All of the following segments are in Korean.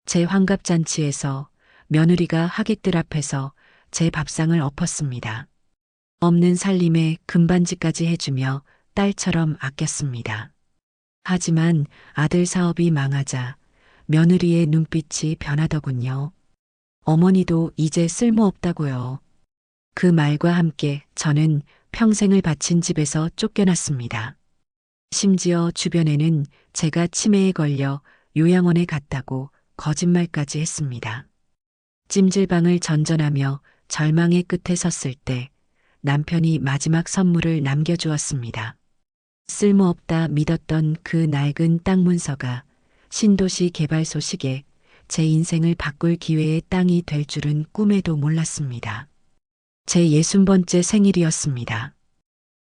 제 환갑잔치에서 며느리가 하객들 앞에서 제 밥상을 엎었습니다. 없는 살림에 금반지까지 해주며 딸처럼 아꼈습니다. 하지만 아들 사업이 망하자 며느리의 눈빛이 변하더군요. 어머니도 이제 쓸모없다고요. 그 말과 함께 저는 평생을 바친 집에서 쫓겨났습니다. 심지어 주변에는 제가 치매에 걸려 요양원에 갔다고 거짓말까지 했습니다. 찜질방을 전전하며 절망의 끝에 섰을 때 남편이 마지막 선물을 남겨주었습니다. 쓸모없다 믿었던 그 낡은 땅 문서가 신도시 개발 소식에 제 인생을 바꿀 기회의 땅이 될 줄은 꿈에도 몰랐습니다. 제 60번째 생일이었습니다.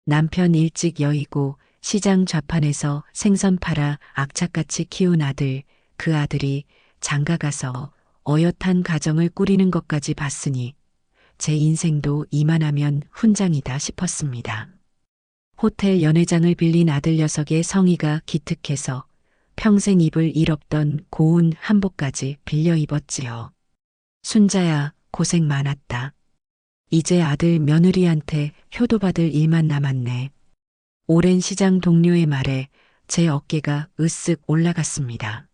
남편 일찍 여의고 시장 좌판에서 생선 팔아 악착같이 키운 아들, 그 아들이 장가가서 어엿한 가정을 꾸리는 것까지 봤으니 제 인생도 이만하면 훈장이다 싶었습니다. 호텔 연회장을 빌린 아들 녀석의 성의가 기특해서 평생 입을 일 없던 고운 한복까지 빌려 입었지요. 순자야, 고생 많았다. 이제 아들 며느리한테 효도받을 일만 남았네. 오랜 시장 동료의 말에 제 어깨가 으쓱 올라갔습니다.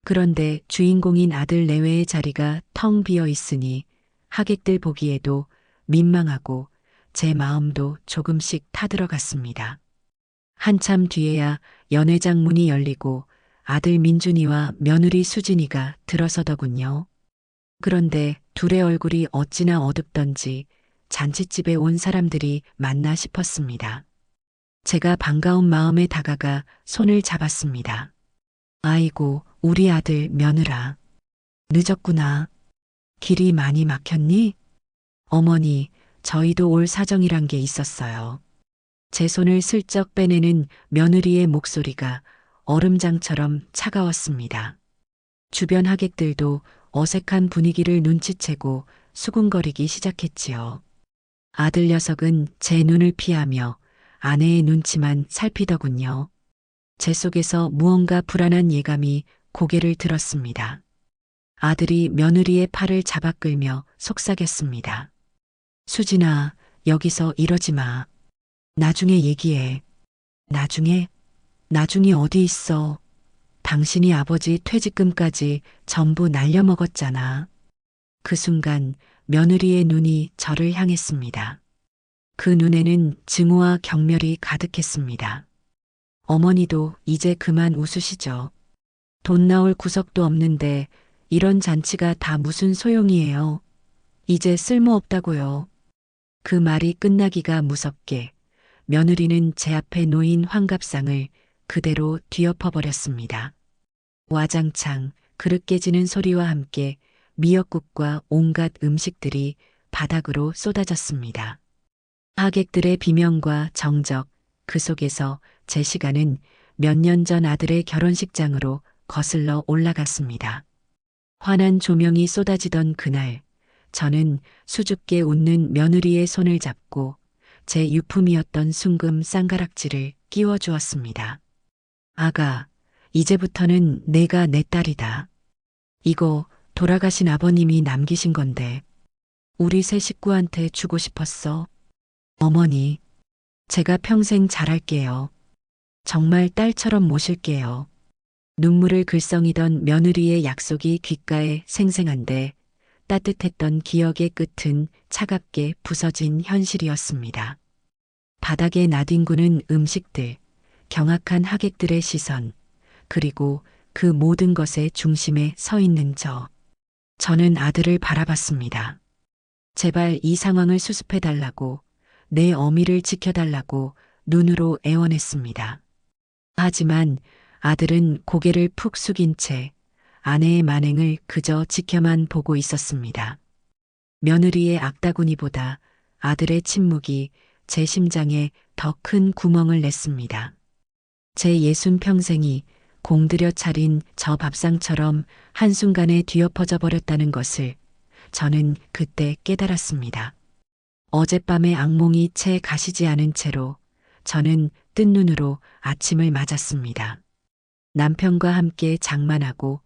그런데 주인공인 아들 내외의 자리가 텅 비어 있으니 하객들 보기에도 민망하고 제 마음도 조금씩 타들어갔습니다. 한참 뒤에야 연회장 문이 열리고 아들 민준이와 며느리 수진이가 들어서더군요. 그런데 둘의 얼굴이 어찌나 어둡던지 잔칫집에 온 사람들이 맞나 싶었습니다. 제가 반가운 마음에 다가가 손을 잡았습니다. 아이고, 우리 아들 며느라. 늦었구나. 길이 많이 막혔니? 어머니, 저희도 올 사정이란 게 있었어요. 제 손을 슬쩍 빼내는 며느리의 목소리가 얼음장처럼 차가웠습니다. 주변 하객들도 어색한 분위기를 눈치채고 수군거리기 시작했지요. 아들 녀석은 제 눈을 피하며 아내의 눈치만 살피더군요. 제 속에서 무언가 불안한 예감이 고개를 들었습니다. 아들이 며느리의 팔을 잡아 끌며 속삭였습니다. 수진아, 여기서 이러지 마. 나중에 얘기해. 나중에? 나중이 어디 있어. 당신이 아버지 퇴직금까지 전부 날려먹었잖아. 그 순간 며느리의 눈이 저를 향했습니다. 그 눈에는 증오와 경멸이 가득했습니다. 어머니도 이제 그만 웃으시죠. 돈 나올 구석도 없는데 이런 잔치가 다 무슨 소용이에요. 이제 쓸모없다고요. 그 말이 끝나기가 무섭게 며느리는 제 앞에 놓인 환갑상을 그대로 뒤엎어버렸습니다. 와장창 그릇 깨지는 소리와 함께 미역국과 온갖 음식들이 바닥으로 쏟아졌습니다. 하객들의 비명과 정적, 그 속에서 제 시간은 몇 년 전 아들의 결혼식장으로 거슬러 올라갔습니다. 환한 조명이 쏟아지던 그날, 저는 수줍게 웃는 며느리의 손을 잡고 제 유품이었던 순금 쌍가락질을 끼워주었습니다. 아가, 이제부터는 내가 내 딸이다. 이거 돌아가신 아버님이 남기신 건데 우리 세 식구한테 주고 싶었어. 어머니, 제가 평생 잘할게요. 정말 딸처럼 모실게요. 눈물을 글썽이던 며느리의 약속이 귓가에 생생한데 따뜻했던 기억의 끝은 차갑게 부서진 현실이었습니다. 바닥에 나뒹구는 음식들, 경악한 하객들의 시선, 그리고 그 모든 것의 중심에 서 있는 저는 아들을 바라봤습니다. 제발 이 상황을 수습해달라고, 내 어미를 지켜달라고 눈으로 애원했습니다. 하지만 아들은 고개를 푹 숙인 채 아내의 만행을 그저 지켜만 보고 있었습니다. 며느리의 악다구니보다 아들의 침묵이 제 심장에 더 큰 구멍을 냈습니다. 제 60평생이 공들여 차린 저 밥상처럼 한순간에 뒤엎어져 버렸다는 것을 저는 그때 깨달았습니다. 어젯밤의 악몽이 채 가시지 않은 채로 저는 뜬 눈으로 아침을 맞았습니다. 남편과 함께 장만하고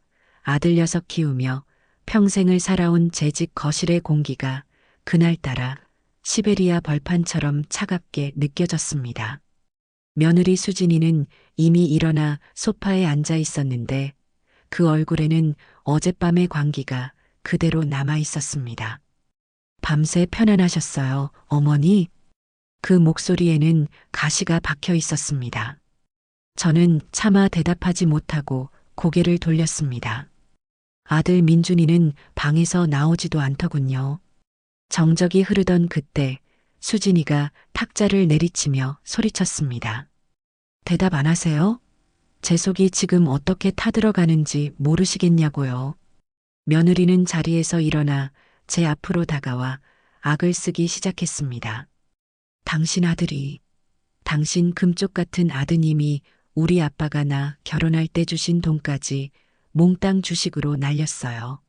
아들 녀석 키우며 평생을 살아온 제 집 거실의 공기가 그날따라 시베리아 벌판처럼 차갑게 느껴졌습니다. 며느리 수진이는 이미 일어나 소파에 앉아 있었는데 그 얼굴에는 어젯밤의 광기가 그대로 남아 있었습니다. 밤새 편안하셨어요, 어머니? 그 목소리에는 가시가 박혀 있었습니다. 저는 차마 대답하지 못하고 고개를 돌렸습니다. 아들 민준이는 방에서 나오지도 않더군요. 정적이 흐르던 그때 수진이가 탁자를 내리치며 소리쳤습니다. 대답 안 하세요? 제 속이 지금 어떻게 타들어가는지 모르시겠냐고요. 며느리는 자리에서 일어나 제 앞으로 다가와 악을 쓰기 시작했습니다. 당신 아들이, 당신 금쪽 같은 아드님이 우리 아빠가 나 결혼할 때 주신 돈까지 몽땅 주식으로 날렸어요.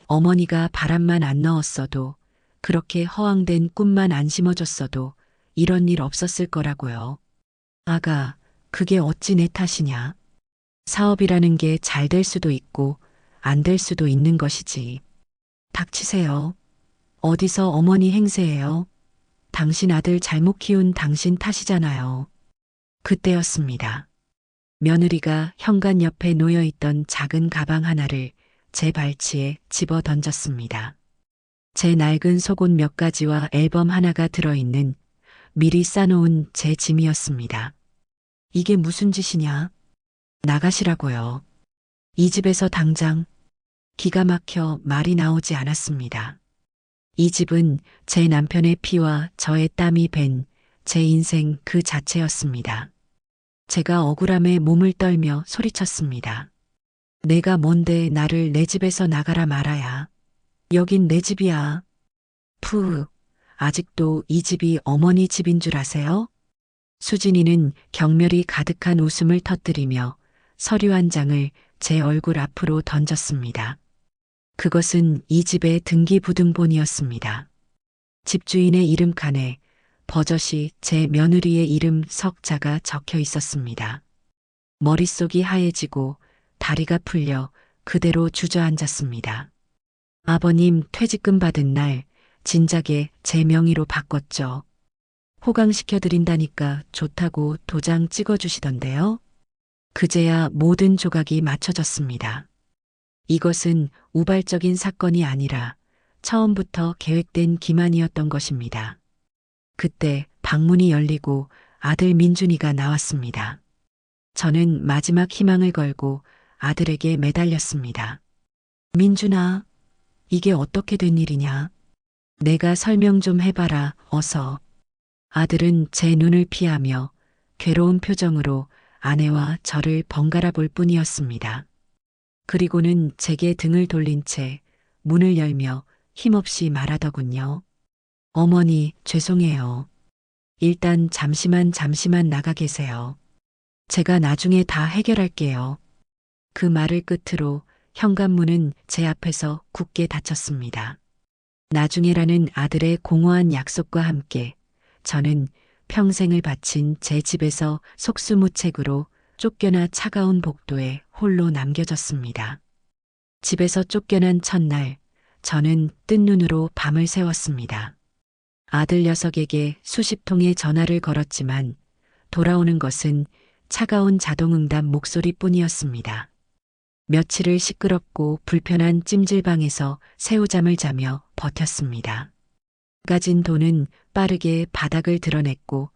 어머니가 바람만 안 넣었어도, 그렇게 허황된 꿈만 안 심어줬어도 이런 일 없었을 거라고요. 아가, 그게 어찌 내 탓이냐? 사업이라는 게 잘 될 수도 있고 안 될 수도 있는 것이지. 닥치세요. 어디서 어머니 행세예요? 당신 아들 잘못 키운 당신 탓이잖아요. 그때였습니다. 며느리가 현관 옆에 놓여있던 작은 가방 하나를 제 발치에 집어 던졌습니다. 제 낡은 속옷 몇 가지와 앨범 하나가 들어있는 미리 싸놓은 제 짐이었습니다. 이게 무슨 짓이냐? 나가시라고요. 이 집에서 당장. 기가 막혀 말이 나오지 않았습니다. 이 집은 제 남편의 피와 저의 땀이 밴 제 인생 그 자체였습니다. 제가 억울함에 몸을 떨며 소리쳤습니다. 내가 뭔데 나를 내 집에서 나가라 말아야. 여긴 내 집이야. 푸, 아직도 이 집이 어머니 집인 줄 아세요? 수진이는 경멸이 가득한 웃음을 터뜨리며 서류 한 장을 제 얼굴 앞으로 던졌습니다. 그것은 이 집의 등기부등본이었습니다. 집주인의 이름칸에 버젓이 제 며느리의 이름 석자가 적혀 있었습니다. 머릿속이 하얘지고 다리가 풀려 그대로 주저앉았습니다. 아버님 퇴직금 받은 날 진작에 제 명의로 바꿨죠. 호강시켜드린다니까 좋다고 도장 찍어주시던데요. 그제야 모든 조각이 맞춰졌습니다. 이것은 우발적인 사건이 아니라 처음부터 계획된 기만이었던 것입니다. 그때 방문이 열리고 아들 민준이가 나왔습니다. 저는 마지막 희망을 걸고 아들에게 매달렸습니다. 민준아, 이게 어떻게 된 일이냐? 내가 설명 좀 해봐라, 어서. 아들은 제 눈을 피하며 괴로운 표정으로 아내와 저를 번갈아 볼 뿐이었습니다. 그리고는 제게 등을 돌린 채 문을 열며 힘없이 말하더군요. 어머니, 죄송해요. 일단 잠시만 나가 계세요. 제가 나중에 다 해결할게요. 그 말을 끝으로 현관문은 제 앞에서 굳게 닫혔습니다. 나중에라는 아들의 공허한 약속과 함께 저는 평생을 바친 제 집에서 속수무책으로 쫓겨나 차가운 복도에 홀로 남겨졌습니다. 집에서 쫓겨난 첫날, 저는 뜬 눈으로 밤을 새웠습니다. 아들 녀석에게 수십 통의 전화를 걸었지만 돌아오는 것은 차가운 자동응답 목소리뿐이었습니다. 며칠을 시끄럽고 불편한 찜질방에서 새우잠을 자며 버텼습니다. 가진 돈은 빠르게 바닥을 드러냈고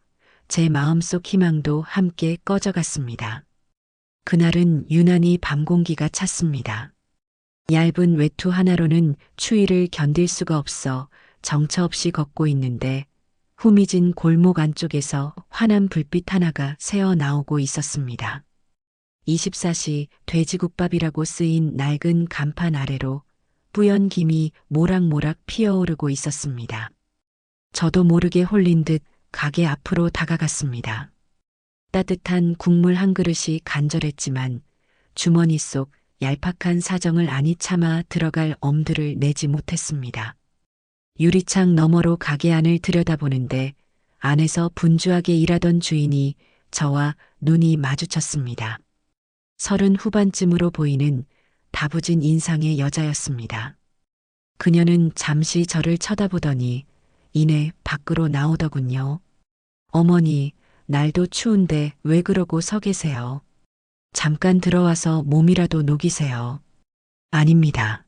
제 마음속 희망도 함께 꺼져갔습니다. 그날은 유난히 밤 공기가 찼습니다. 얇은 외투 하나로는 추위를 견딜 수가 없어 정처 없이 걷고 있는데 후미진 골목 안쪽에서 환한 불빛 하나가 새어 나오고 있었습니다. 24시 돼지국밥이라고 쓰인 낡은 간판 아래로 뿌연 김이 모락모락 피어오르고 있었습니다. 저도 모르게 홀린 듯 가게 앞으로 다가갔습니다. 따뜻한 국물 한 그릇이 간절했지만 주머니 속 얄팍한 사정을 안이 참아 들어갈 엄두를 내지 못했습니다. 유리창 너머로 가게 안을 들여다보는데 안에서 분주하게 일하던 주인이 저와 눈이 마주쳤습니다. 30 후반쯤으로 보이는 다부진 인상의 여자였습니다. 그녀는 잠시 저를 쳐다보더니 이내 밖으로 나오더군요. 어머니, 날도 추운데 왜 그러고 서 계세요? 잠깐 들어와서 몸이라도 녹이세요. 아닙니다.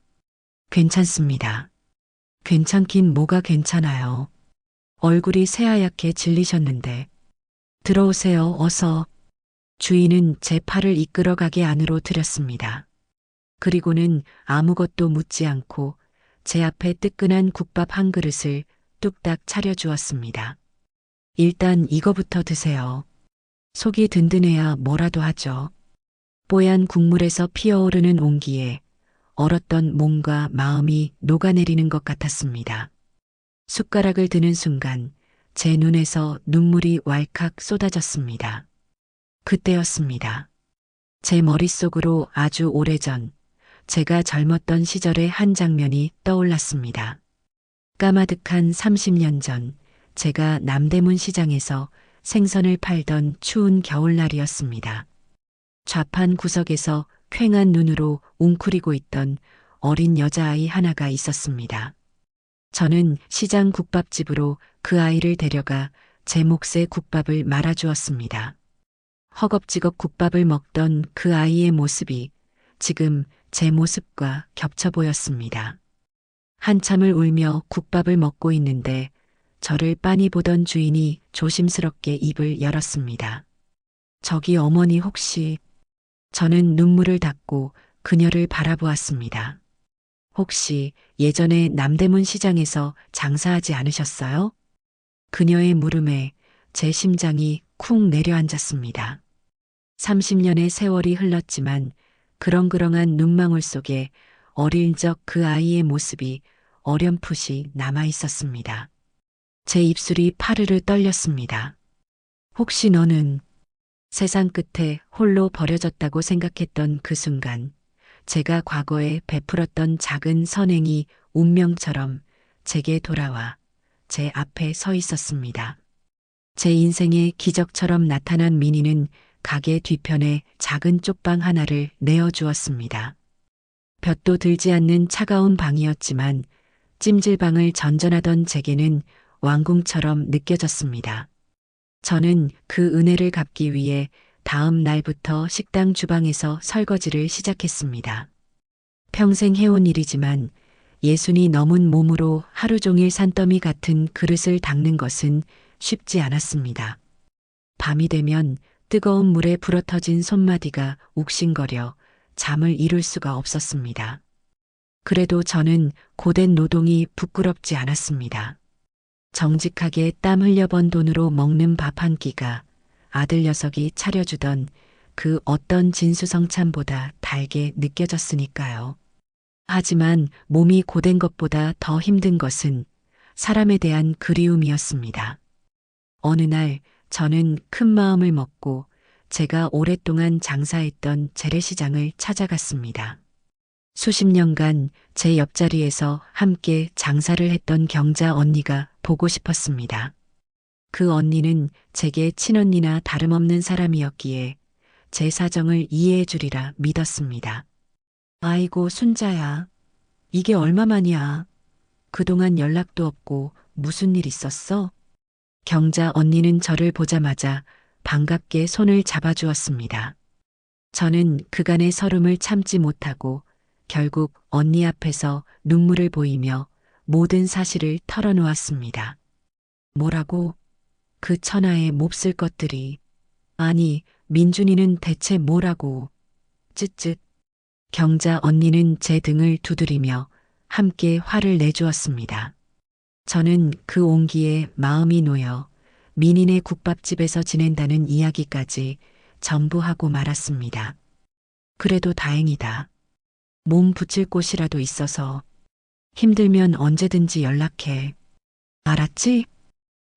괜찮습니다. 괜찮긴 뭐가 괜찮아요. 얼굴이 새하얗게 질리셨는데. 들어오세요, 어서. 주인은 제 팔을 이끌어가게 안으로 들였습니다. 그리고는 아무것도 묻지 않고 제 앞에 뜨끈한 국밥 한 그릇을 뚝딱 차려주었습니다. 일단 이거부터 드세요. 속이 든든해야 뭐라도 하죠. 뽀얀 국물에서 피어오르는 온기에 얼었던 몸과 마음이 녹아내리는 것 같았습니다. 숟가락을 드는 순간 제 눈에서 눈물이 왈칵 쏟아졌습니다. 그때였습니다. 제 머릿속으로 아주 오래전 제가 젊었던 시절의 한 장면이 떠올랐습니다. 까마득한 30년 전 제가 남대문 시장에서 생선을 팔던 추운 겨울날이었습니다. 좌판 구석에서 퀭한 눈으로 웅크리고 있던 어린 여자아이 하나가 있었습니다. 저는 시장 국밥집으로 그 아이를 데려가 제 몫의 국밥을 말아주었습니다. 허겁지겁 국밥을 먹던 그 아이의 모습이 지금 제 모습과 겹쳐 보였습니다. 한참을 울며 국밥을 먹고 있는데 저를 빤히 보던 주인이 조심스럽게 입을 열었습니다. 저기 어머니 혹시... 저는 눈물을 닦고 그녀를 바라보았습니다. 혹시 예전에 남대문 시장에서 장사하지 않으셨어요? 그녀의 물음에 제 심장이 쿵 내려앉았습니다. 30년의 세월이 흘렀지만 그렁그렁한 눈망울 속에 어릴 적 그 아이의 모습이 어렴풋이 남아 있었습니다. 제 입술이 파르르 떨렸습니다. 혹시 너는 세상 끝에 홀로 버려졌다고 생각했던 그 순간 제가 과거에 베풀었던 작은 선행이 운명처럼 제게 돌아와 제 앞에 서 있었습니다. 제 인생의 기적처럼 나타난 민희는 가게 뒤편에 작은 쪽방 하나를 내어주었습니다. 볕도 들지 않는 차가운 방이었지만 찜질방을 전전하던 제게는 왕궁처럼 느껴졌습니다. 저는 그 은혜를 갚기 위해 다음 날부터 식당 주방에서 설거지를 시작했습니다. 평생 해온 일이지만 예순이 넘은 몸으로 하루 종일 산더미 같은 그릇을 닦는 것은 쉽지 않았습니다. 밤이 되면 뜨거운 물에 불어터진 손마디가 욱신거려 잠을 이룰 수가 없었습니다. 그래도 저는 고된 노동이 부끄럽지 않았습니다. 정직하게 땀 흘려번 돈으로 먹는 밥 한 끼가 아들 녀석이 차려주던 그 어떤 진수성찬보다 달게 느껴졌으니까요. 하지만 몸이 고된 것보다 더 힘든 것은 사람에 대한 그리움이었습니다. 어느 날 저는 큰 마음을 먹고 제가 오랫동안 장사했던 재래시장을 찾아갔습니다. 수십 년간 제 옆자리에서 함께 장사를 했던 경자 언니가 보고 싶었습니다. 그 언니는 제게 친언니나 다름없는 사람이었기에 제 사정을 이해해 주리라 믿었습니다. 아이고 순자야, 이게 얼마만이야. 그동안 연락도 없고 무슨 일 있었어? 경자 언니는 저를 보자마자 반갑게 손을 잡아주었습니다. 저는 그간의 서름을 참지 못하고 결국 언니 앞에서 눈물을 보이며 모든 사실을 털어놓았습니다. 뭐라고? 그 천하의 몹쓸 것들이. 아니, 민준이는 대체 뭐라고. 쯧쯧. 경자 언니는 제 등을 두드리며 함께 화를 내주었습니다. 저는 그 온기에 마음이 놓여 민인의 국밥집에서 지낸다는 이야기까지 전부 하고 말았습니다. 그래도 다행이다. 몸 붙일 곳이라도 있어서. 힘들면 언제든지 연락해. 알았지?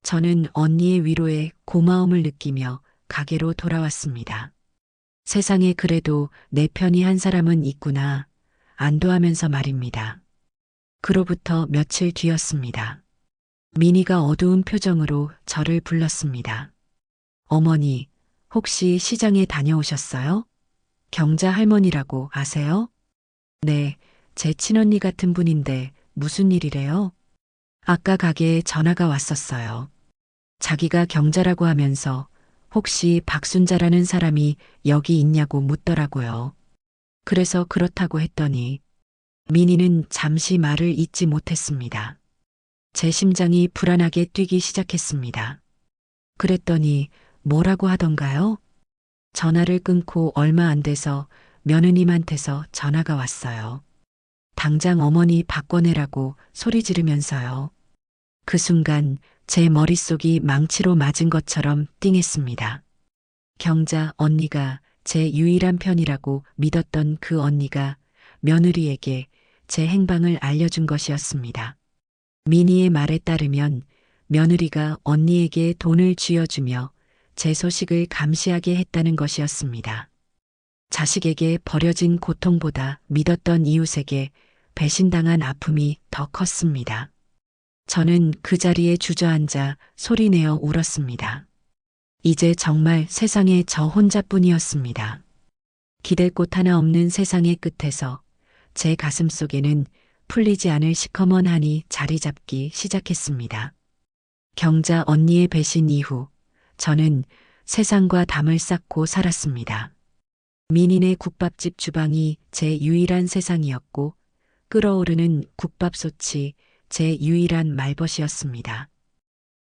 저는 언니의 위로에 고마움을 느끼며 가게로 돌아왔습니다. 세상에 그래도 내 편이 한 사람은 있구나, 안도하면서 말입니다. 그로부터 며칠 뒤였습니다. 민희가 어두운 표정으로 저를 불렀습니다. 어머니, 혹시 시장에 다녀오셨어요? 경자 할머니라고 아세요? 네, 제 친언니 같은 분인데 무슨 일이래요? 아까 가게에 전화가 왔었어요. 자기가 경자라고 하면서 혹시 박순자라는 사람이 여기 있냐고 묻더라고요. 그래서 그렇다고 했더니 민희는 잠시 말을 잇지 못했습니다. 제 심장이 불안하게 뛰기 시작했습니다. 그랬더니 뭐라고 하던가요? 전화를 끊고 얼마 안 돼서 며느님한테서 전화가 왔어요. 당장 어머니 바꿔내라고 소리 지르면서요. 그 순간 제 머릿속이 망치로 맞은 것처럼 띵했습니다. 경자 언니가 제 유일한 편이라고 믿었던 그 언니가 며느리에게 제 행방을 알려준 것이었습니다. 미니의 말에 따르면 며느리가 언니에게 돈을 쥐어주며 제 소식을 감시하게 했다는 것이었습니다. 자식에게 버려진 고통보다 믿었던 이웃에게 배신당한 아픔이 더 컸습니다. 저는 그 자리에 주저앉아 소리내어 울었습니다. 이제 정말 세상에 저 혼자뿐이었습니다. 기댈 곳 하나 없는 세상의 끝에서 제 가슴 속에는 풀리지 않을 시커먼 한이 자리 잡기 시작했습니다. 경자 언니의 배신 이후 저는 세상과 담을 쌓고 살았습니다. 민인의 국밥집 주방이 제 유일한 세상이었고 끓어오르는 국밥솥이 제 유일한 말벗이었습니다.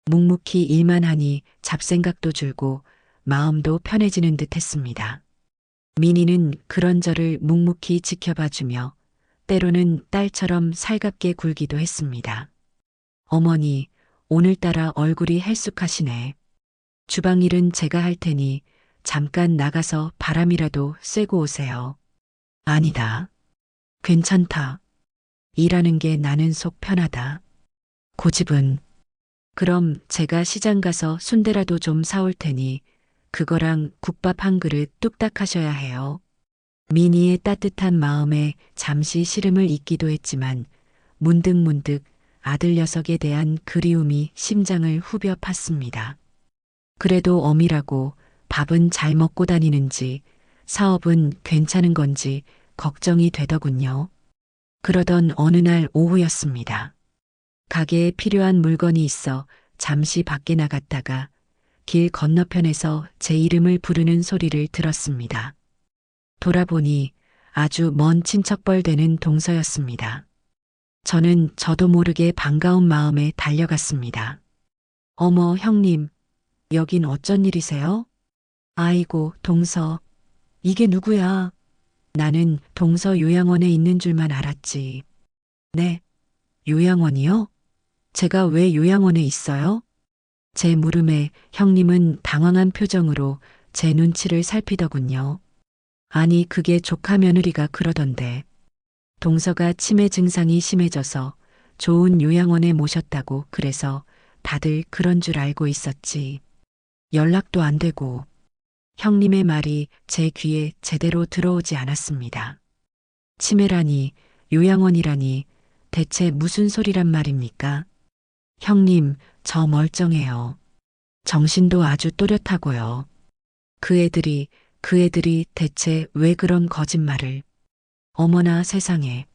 묵묵히 일만 하니 잡생각도 줄고 마음도 편해지는 듯 했습니다. 민희는 그런 저를 묵묵히 지켜봐주며 때로는 딸처럼 살갑게 굴기도 했습니다. 어머니, 오늘따라 얼굴이 헬쑥하시네. 주방 일은 제가 할 테니 잠깐 나가서 바람이라도 쐬고 오세요. 아니다. 괜찮다. 일하는 게 나는 속 편하다. 고집은. 그럼 제가 시장 가서 순대라도 좀 사올 테니 그거랑 국밥 한 그릇 뚝딱 하셔야 해요. 미니의 따뜻한 마음에 잠시 시름을 잊기도 했지만 문득문득 아들 녀석에 대한 그리움이 심장을 후벼 팠습니다. 그래도 어미라고 밥은 잘 먹고 다니는지 사업은 괜찮은 건지 걱정이 되더군요. 그러던 어느 날 오후였습니다. 가게에 필요한 물건이 있어 잠시 밖에 나갔다가 길 건너편에서 제 이름을 부르는 소리를 들었습니다. 돌아보니 아주 먼 친척벌 되는 동서였습니다. 저는 저도 모르게 반가운 마음에 달려갔습니다. 어머, 형님, 여긴 어쩐 일이세요? 아이고, 동서. 이게 누구야? 나는 동서 요양원에 있는 줄만 알았지. 네, 요양원이요? 제가 왜 요양원에 있어요? 제 물음에 형님은 당황한 표정으로 제 눈치를 살피더군요. 아니, 그게 조카 며느리가 그러던데. 동서가 치매 증상이 심해져서 좋은 요양원에 모셨다고 그래서 다들 그런 줄 알고 있었지. 연락도 안 되고. 형님의 말이 제 귀에 제대로 들어오지 않았습니다. 치매라니, 요양원이라니, 대체 무슨 소리란 말입니까? 형님, 저 멀쩡해요. 정신도 아주 또렷하고요. 그 애들이 대체 왜 그런 거짓말을. 어머나 세상에.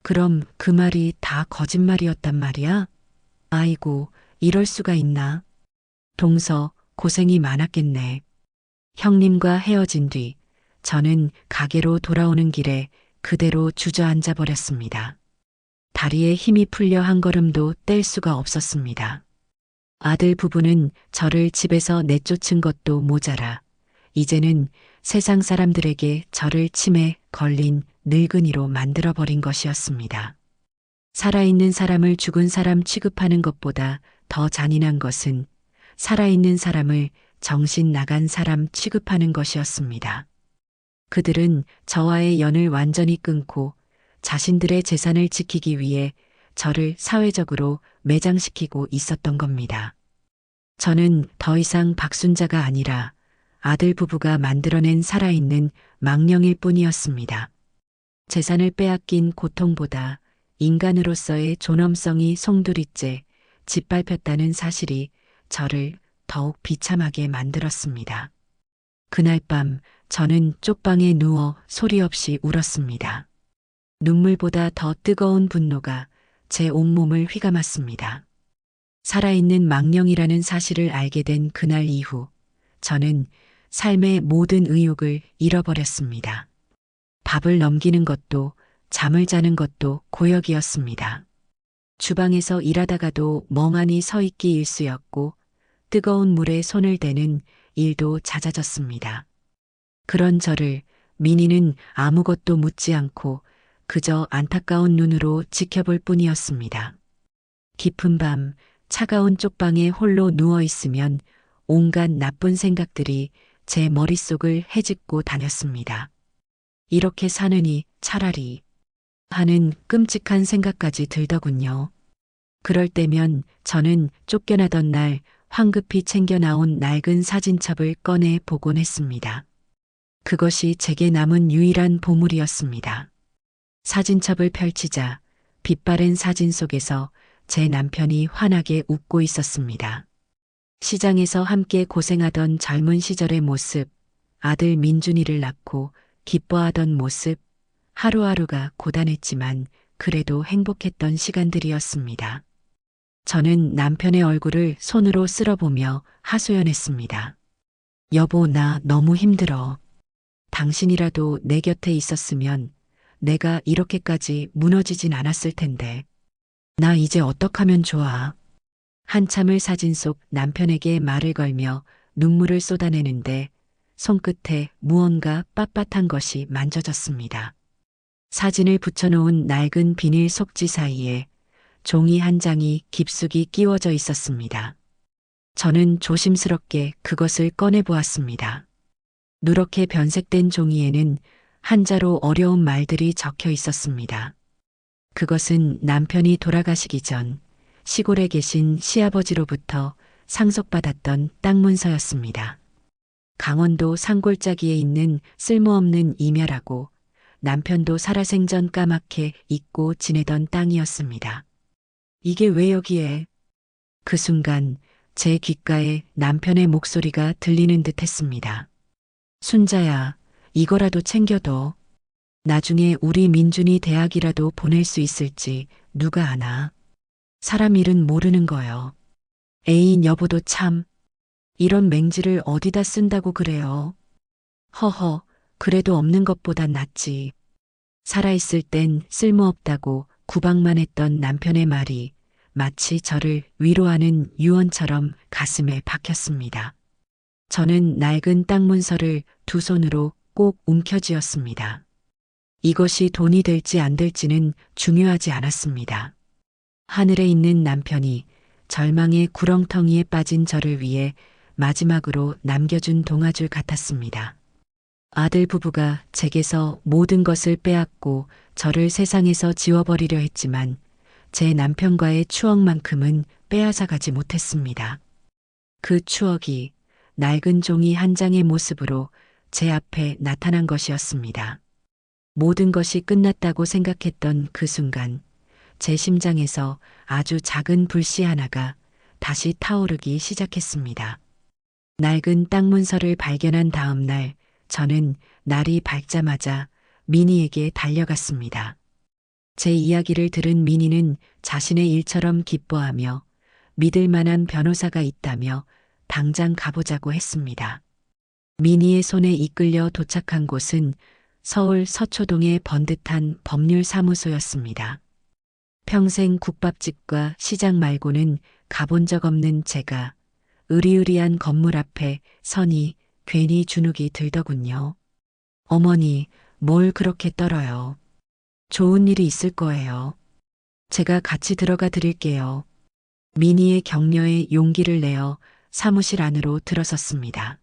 그럼 그 말이 다 거짓말이었단 말이야? 아이고, 이럴 수가 있나? 동서, 고생이 많았겠네. 형님과 헤어진 뒤 저는 가게로 돌아오는 길에 그대로 주저앉아 버렸습니다. 다리에 힘이 풀려 한 걸음도 뗄 수가 없었습니다. 아들 부부는 저를 집에서 내쫓은 것도 모자라 이제는 세상 사람들에게 저를 치매 걸린 늙은이로 만들어버린 것이었습니다. 살아있는 사람을 죽은 사람 취급하는 것보다 더 잔인한 것은 살아있는 사람을 정신 나간 사람 취급하는 것이었습니다. 그들은 저와의 연을 완전히 끊고 자신들의 재산을 지키기 위해 저를 사회적으로 매장시키고 있었던 겁니다. 저는 더 이상 박순자가 아니라 아들 부부가 만들어낸 살아있는 망령일 뿐이었습니다. 재산을 빼앗긴 고통보다 인간으로서의 존엄성이 송두리째 짓밟혔다는 사실이 저를 더욱 비참하게 만들었습니다. 그날 밤 저는 쪽방에 누워 소리 없이 울었습니다. 눈물보다 더 뜨거운 분노가 제 온몸을 휘감았습니다. 살아있는 망령이라는 사실을 알게 된 그날 이후 저는 삶의 모든 의욕을 잃어버렸습니다. 밥을 넘기는 것도 잠을 자는 것도 고역이었습니다. 주방에서 일하다가도 멍하니 서 있기 일쑤였고 뜨거운 물에 손을 대는 일도 잦아졌습니다. 그런 저를 민희는 아무것도 묻지 않고 그저 안타까운 눈으로 지켜볼 뿐이었습니다. 깊은 밤 차가운 쪽방에 홀로 누워 있으면 온갖 나쁜 생각들이 제 머릿속을 헤집고 다녔습니다. 이렇게 사느니 차라리 하는 끔찍한 생각까지 들더군요. 그럴 때면 저는 쫓겨나던 날 황급히 챙겨 나온 낡은 사진첩을 꺼내 보곤 했습니다. 그것이 제게 남은 유일한 보물이었습니다. 사진첩을 펼치자 빛바랜 사진 속에서 제 남편이 환하게 웃고 있었습니다. 시장에서 함께 고생하던 젊은 시절의 모습, 아들 민준이를 낳고 기뻐하던 모습, 하루하루가 고단했지만 그래도 행복했던 시간들이었습니다. 저는 남편의 얼굴을 손으로 쓸어보며 하소연했습니다. 여보, 나 너무 힘들어. 당신이라도 내 곁에 있었으면 내가 이렇게까지 무너지진 않았을 텐데. 나 이제 어떡하면 좋아. 한참을 사진 속 남편에게 말을 걸며 눈물을 쏟아내는데 손끝에 무언가 빳빳한 것이 만져졌습니다. 사진을 붙여놓은 낡은 비닐 속지 사이에 종이 한 장이 깊숙이 끼워져 있었습니다. 저는 조심스럽게 그것을 꺼내보았습니다. 누렇게 변색된 종이에는 한자로 어려운 말들이 적혀 있었습니다. 그것은 남편이 돌아가시기 전 시골에 계신 시아버지로부터 상속받았던 땅 문서였습니다. 강원도 산골짜기에 있는 쓸모없는 임야라고 남편도 살아생전 까맣게 잊고 지내던 땅이었습니다. 이게 왜 여기에? 그 순간 제 귓가에 남편의 목소리가 들리는 듯 했습니다. 순자야, 이거라도 챙겨둬. 나중에 우리 민준이 대학이라도 보낼 수 있을지 누가 아나. 사람 일은 모르는 거요. 애인 여보도 참 이런 맹지를 어디다 쓴다고 그래요. 허허, 그래도 없는 것보단 낫지. 살아있을 땐 쓸모없다고 구박만 했던 남편의 말이 마치 저를 위로하는 유언처럼 가슴에 박혔습니다. 저는 낡은 땅 문서를 두 손으로 꼭 움켜쥐었습니다. 이것이 돈이 될지 안 될지는 중요하지 않았습니다. 하늘에 있는 남편이 절망의 구렁텅이에 빠진 저를 위해 마지막으로 남겨준 동아줄 같았습니다. 아들 부부가 제게서 모든 것을 빼앗고 저를 세상에서 지워버리려 했지만 제 남편과의 추억만큼은 빼앗아가지 못했습니다. 그 추억이 낡은 종이 한 장의 모습으로 제 앞에 나타난 것이었습니다. 모든 것이 끝났다고 생각했던 그 순간 제 심장에서 아주 작은 불씨 하나가 다시 타오르기 시작했습니다. 낡은 땅 문서를 발견한 다음 날 저는 날이 밝자마자 민희에게 달려갔습니다. 제 이야기를 들은 민희는 자신의 일처럼 기뻐하며 믿을 만한 변호사가 있다며 당장 가보자고 했습니다. 민희의 손에 이끌려 도착한 곳은 서울 서초동의 번듯한 법률사무소였습니다. 평생 국밥집과 시장 말고는 가본 적 없는 제가 으리으리한 건물 앞에 서니 괜히 주눅이 들더군요. 어머니, 뭘 그렇게 떨어요. 좋은 일이 있을 거예요. 제가 같이 들어가 드릴게요. 민희의 격려에 용기를 내어 사무실 안으로 들어섰습니다.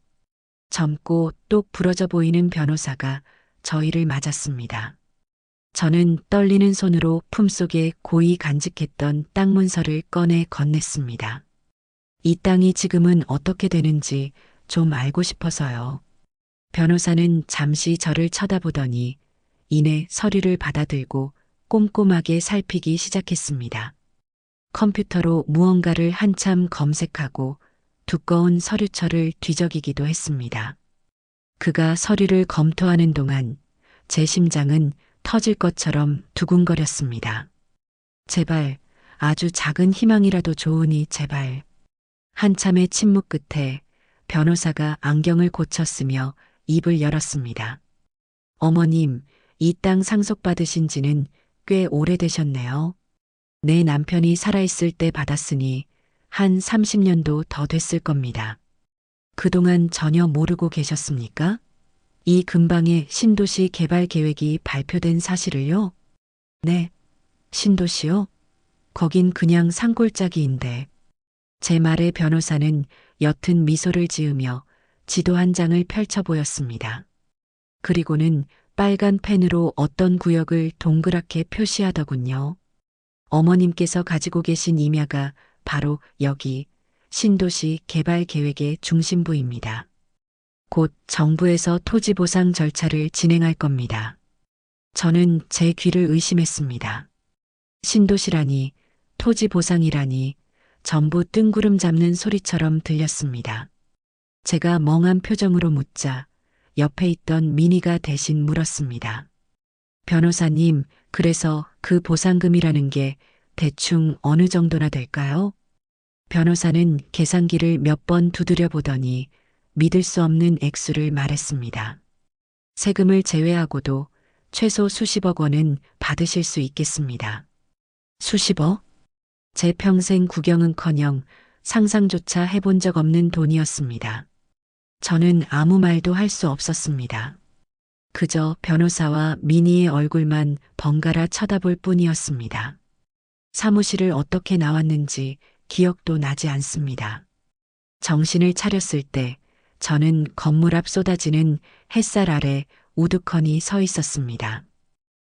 젊고 똑 부러져 보이는 변호사가 저희를 맞았습니다. 저는 떨리는 손으로 품속에 고이 간직했던 땅 문서를 꺼내 건넸습니다. 이 땅이 지금은 어떻게 되는지 좀 알고 싶어서요. 변호사는 잠시 저를 쳐다보더니 이내 서류를 받아들고 꼼꼼하게 살피기 시작했습니다. 컴퓨터로 무언가를 한참 검색하고 두꺼운 서류철을 뒤적이기도 했습니다. 그가 서류를 검토하는 동안 제 심장은 터질 것처럼 두근거렸습니다. 제발, 아주 작은 희망이라도 좋으니 제발. 한참의 침묵 끝에 변호사가 안경을 고쳤으며 입을 열었습니다. 어머님, 이 땅 상속받으신 지는 꽤 오래되셨네요. 내 남편이 살아있을 때 받았으니 한 30년도 더 됐을 겁니다. 그동안 전혀 모르고 계셨습니까? 이 근방에 신도시 개발 계획이 발표된 사실을요? 네, 신도시요? 거긴 그냥 산골짜기인데. 제 말에 변호사는 옅은 미소를 지으며 지도 한 장을 펼쳐 보였습니다. 그리고는 빨간 펜으로 어떤 구역을 동그랗게 표시하더군요. 어머님께서 가지고 계신 임야가 바로 여기 신도시 개발 계획의 중심부입니다. 곧 정부에서 토지 보상 절차를 진행할 겁니다. 저는 제 귀를 의심했습니다. 신도시라니, 토지 보상이라니, 전부 뜬구름 잡는 소리처럼 들렸습니다. 제가 멍한 표정으로 묻자 옆에 있던 미니가 대신 물었습니다. 변호사님, 그래서 그 보상금이라는 게 대충 어느 정도나 될까요? 변호사는 계산기를 몇 번 두드려 보더니 믿을 수 없는 액수를 말했습니다. 세금을 제외하고도 최소 수십억 원은 받으실 수 있겠습니다. 수십억? 제 평생 구경은커녕 상상조차 해본 적 없는 돈이었습니다. 저는 아무 말도 할 수 없었습니다. 그저 변호사와 미니의 얼굴만 번갈아 쳐다볼 뿐이었습니다. 사무실을 어떻게 나왔는지 기억도 나지 않습니다. 정신을 차렸을 때 저는 건물 앞 쏟아지는 햇살 아래 우두커니 서 있었습니다.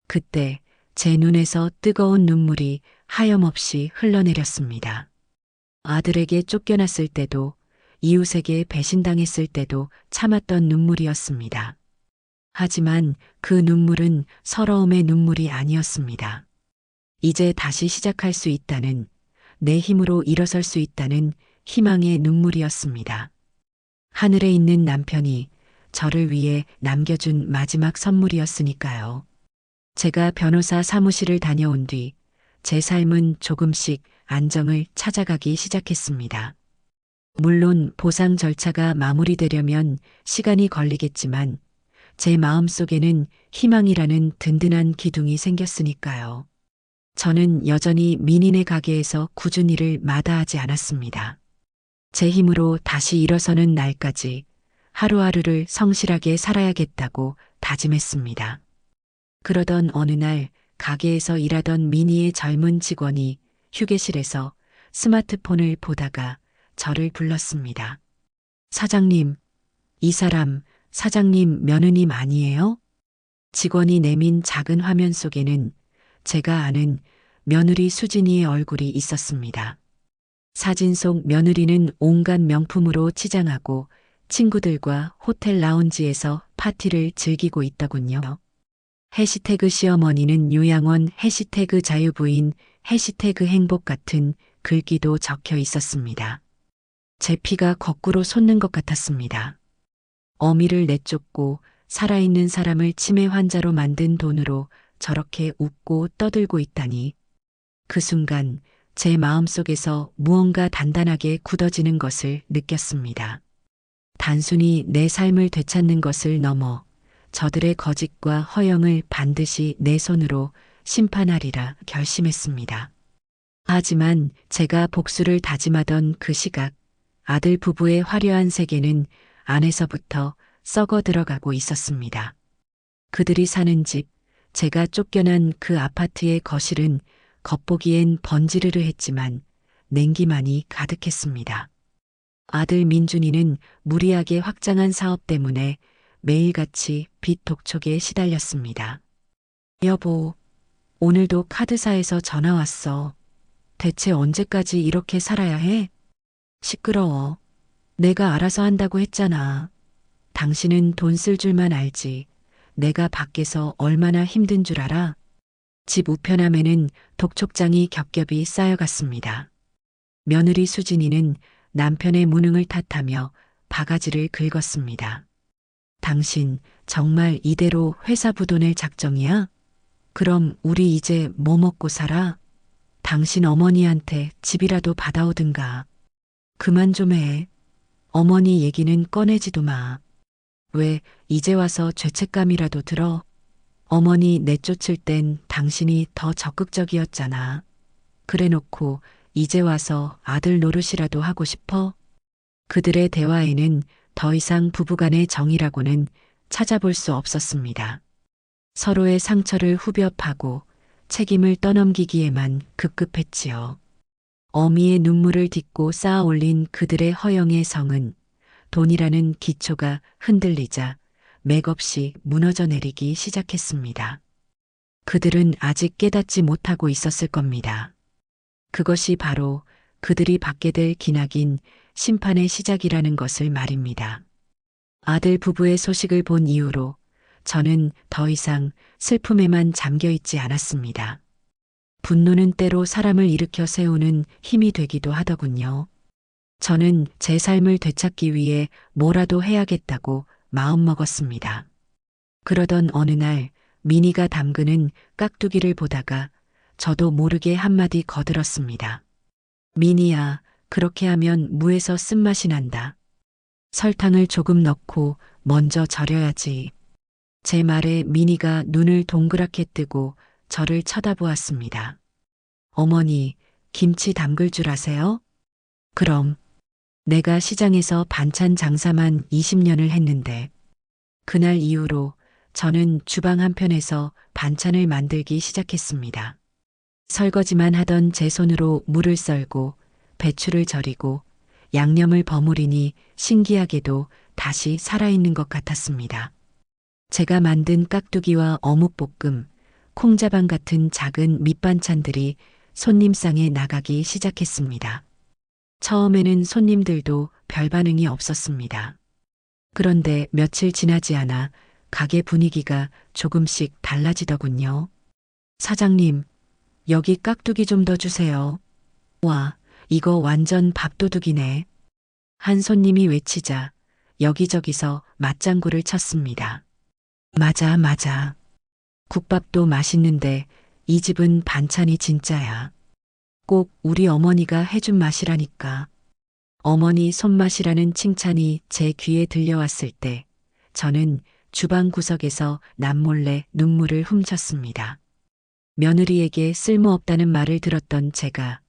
그때 제 눈에서 뜨거운 눈물이 하염없이 흘러내렸습니다. 아들에게 쫓겨났을 때도 이웃에게 배신당했을 때도 참았던 눈물이었습니다. 하지만 그 눈물은 서러움의 눈물이 아니었습니다. 이제 다시 시작할 수 있다는, 내 힘으로 일어설 수 있다는 희망의 눈물이었습니다. 하늘에 있는 남편이 저를 위해 남겨준 마지막 선물이었으니까요. 제가 변호사 사무실을 다녀온 뒤 제 삶은 조금씩 안정을 찾아가기 시작했습니다. 물론 보상 절차가 마무리되려면 시간이 걸리겠지만 제 마음속에는 희망이라는 든든한 기둥이 생겼으니까요. 저는 여전히 미니네 가게에서 꾸준히 일을 마다하지 않았습니다. 제 힘으로 다시 일어서는 날까지 하루하루를 성실하게 살아야겠다고 다짐했습니다. 그러던 어느 날 가게에서 일하던 미니의 젊은 직원이 휴게실에서 스마트폰을 보다가 저를 불렀습니다. 사장님, 이 사람 사장님 며느님 아니에요? 직원이 내민 작은 화면 속에는 제가 아는 며느리 수진이의 얼굴이 있었습니다. 사진 속 며느리는 온갖 명품으로 치장하고 친구들과 호텔 라운지에서 파티를 즐기고 있더군요. 해시태그 시어머니는 요양원, 해시태그 자유부인, 해시태그 행복 같은 글귀도 적혀 있었습니다. 제 피가 거꾸로 솟는 것 같았습니다. 어미를 내쫓고 살아있는 사람을 치매 환자로 만든 돈으로 저렇게 웃고 떠들고 있다니. 그 순간 제 마음속에서 무언가 단단하게 굳어지는 것을 느꼈습니다. 단순히 내 삶을 되찾는 것을 넘어 저들의 거짓과 허영을 반드시 내 손으로 심판하리라 결심했습니다. 하지만 제가 복수를 다짐하던 그 시각, 아들 부부의 화려한 세계는 안에서부터 썩어 들어가고 있었습니다. 그들이 사는 집, 제가 쫓겨난 그 아파트의 거실은 겉보기엔 번지르르 했지만 냉기만이 가득했습니다. 아들 민준이는 무리하게 확장한 사업 때문에 매일같이 빚 독촉에 시달렸습니다. 여보, 오늘도 카드사에서 전화 왔어. 대체 언제까지 이렇게 살아야 해? 시끄러워. 내가 알아서 한다고 했잖아. 당신은 돈 쓸 줄만 알지. 내가 밖에서 얼마나 힘든 줄 알아? 집 우편함에는 독촉장이 겹겹이 쌓여갔습니다. 며느리 수진이는 남편의 무능을 탓하며 바가지를 긁었습니다. 당신 정말 이대로 회사 부도낼 작정이야? 그럼 우리 이제 뭐 먹고 살아? 당신 어머니한테 집이라도 받아오든가. 그만 좀 해. 어머니 얘기는 꺼내지도 마. 왜 이제 와서 죄책감이라도 들어? 어머니 내쫓을 땐 당신이 더 적극적이었잖아. 그래 놓고 이제 와서 아들 노릇이라도 하고 싶어? 그들의 대화에는 더 이상 부부간의 정이라고는 찾아볼 수 없었습니다. 서로의 상처를 후벼 파고 책임을 떠넘기기에만 급급했지요. 어미의 눈물을 딛고 쌓아 올린 그들의 허영의 성은 돈이라는 기초가 흔들리자 맥없이 무너져 내리기 시작했습니다. 그들은 아직 깨닫지 못하고 있었을 겁니다. 그것이 바로 그들이 받게 될 기나긴 심판의 시작이라는 것을 말입니다. 아들 부부의 소식을 본 이후로 저는 더 이상 슬픔에만 잠겨 있지 않았습니다. 분노는 때로 사람을 일으켜 세우는 힘이 되기도 하더군요. 저는 제 삶을 되찾기 위해 뭐라도 해야겠다고 마음먹었습니다. 그러던 어느 날 미니가 담그는 깍두기를 보다가 저도 모르게 한마디 거들었습니다. 미니야, 그렇게 하면 무에서 쓴맛이 난다. 설탕을 조금 넣고 먼저 절여야지. 제 말에 미니가 눈을 동그랗게 뜨고 저를 쳐다보았습니다. 어머니, 김치 담글 줄 아세요? 그럼 내가 시장에서 반찬 장사만 20년을 했는데 그날 이후로 저는 주방 한편에서 반찬을 만들기 시작했습니다. 설거지만 하던 제 손으로 물을 썰고 배추를 절이고 양념을 버무리니 신기하게도 다시 살아있는 것 같았습니다. 제가 만든 깍두기와 어묵볶음, 콩자반 같은 작은 밑반찬들이 손님상에 나가기 시작했습니다. 처음에는 손님들도 별 반응이 없었습니다. 그런데 며칠 지나지 않아 가게 분위기가 조금씩 달라지더군요. 사장님, 여기 깍두기 좀 더 주세요. 와, 이거 완전 밥도둑이네. 한 손님이 외치자 여기저기서 맞장구를 쳤습니다. 맞아, 맞아. 국밥도 맛있는데 이 집은 반찬이 진짜야. 꼭 우리 어머니가 해준 맛이라니까. 어머니 손맛이라는 칭찬이 제 귀에 들려왔을 때 저는 주방 구석에서 남몰래 눈물을 훔쳤습니다. 며느리에게 쓸모없다는 말을 들었던 제가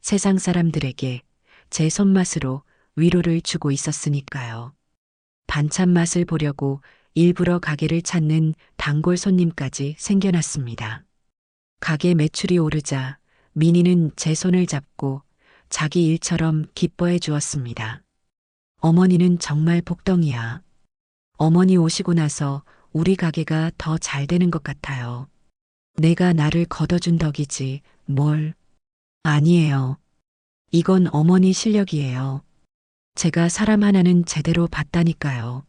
세상 사람들에게 제 손맛으로 위로를 주고 있었으니까요. 반찬 맛을 보려고 일부러 가게를 찾는 단골 손님까지 생겨났습니다. 가게 매출이 오르자 미니는 제 손을 잡고 자기 일처럼 기뻐해 주었습니다. 어머니는 정말 복덩이야. 어머니 오시고 나서 우리 가게가 더 잘 되는 것 같아요. 내가 나를 걷어준 덕이지 뭘. 아니에요. 이건 어머니 실력이에요. 제가 사람 하나는 제대로 봤다니까요.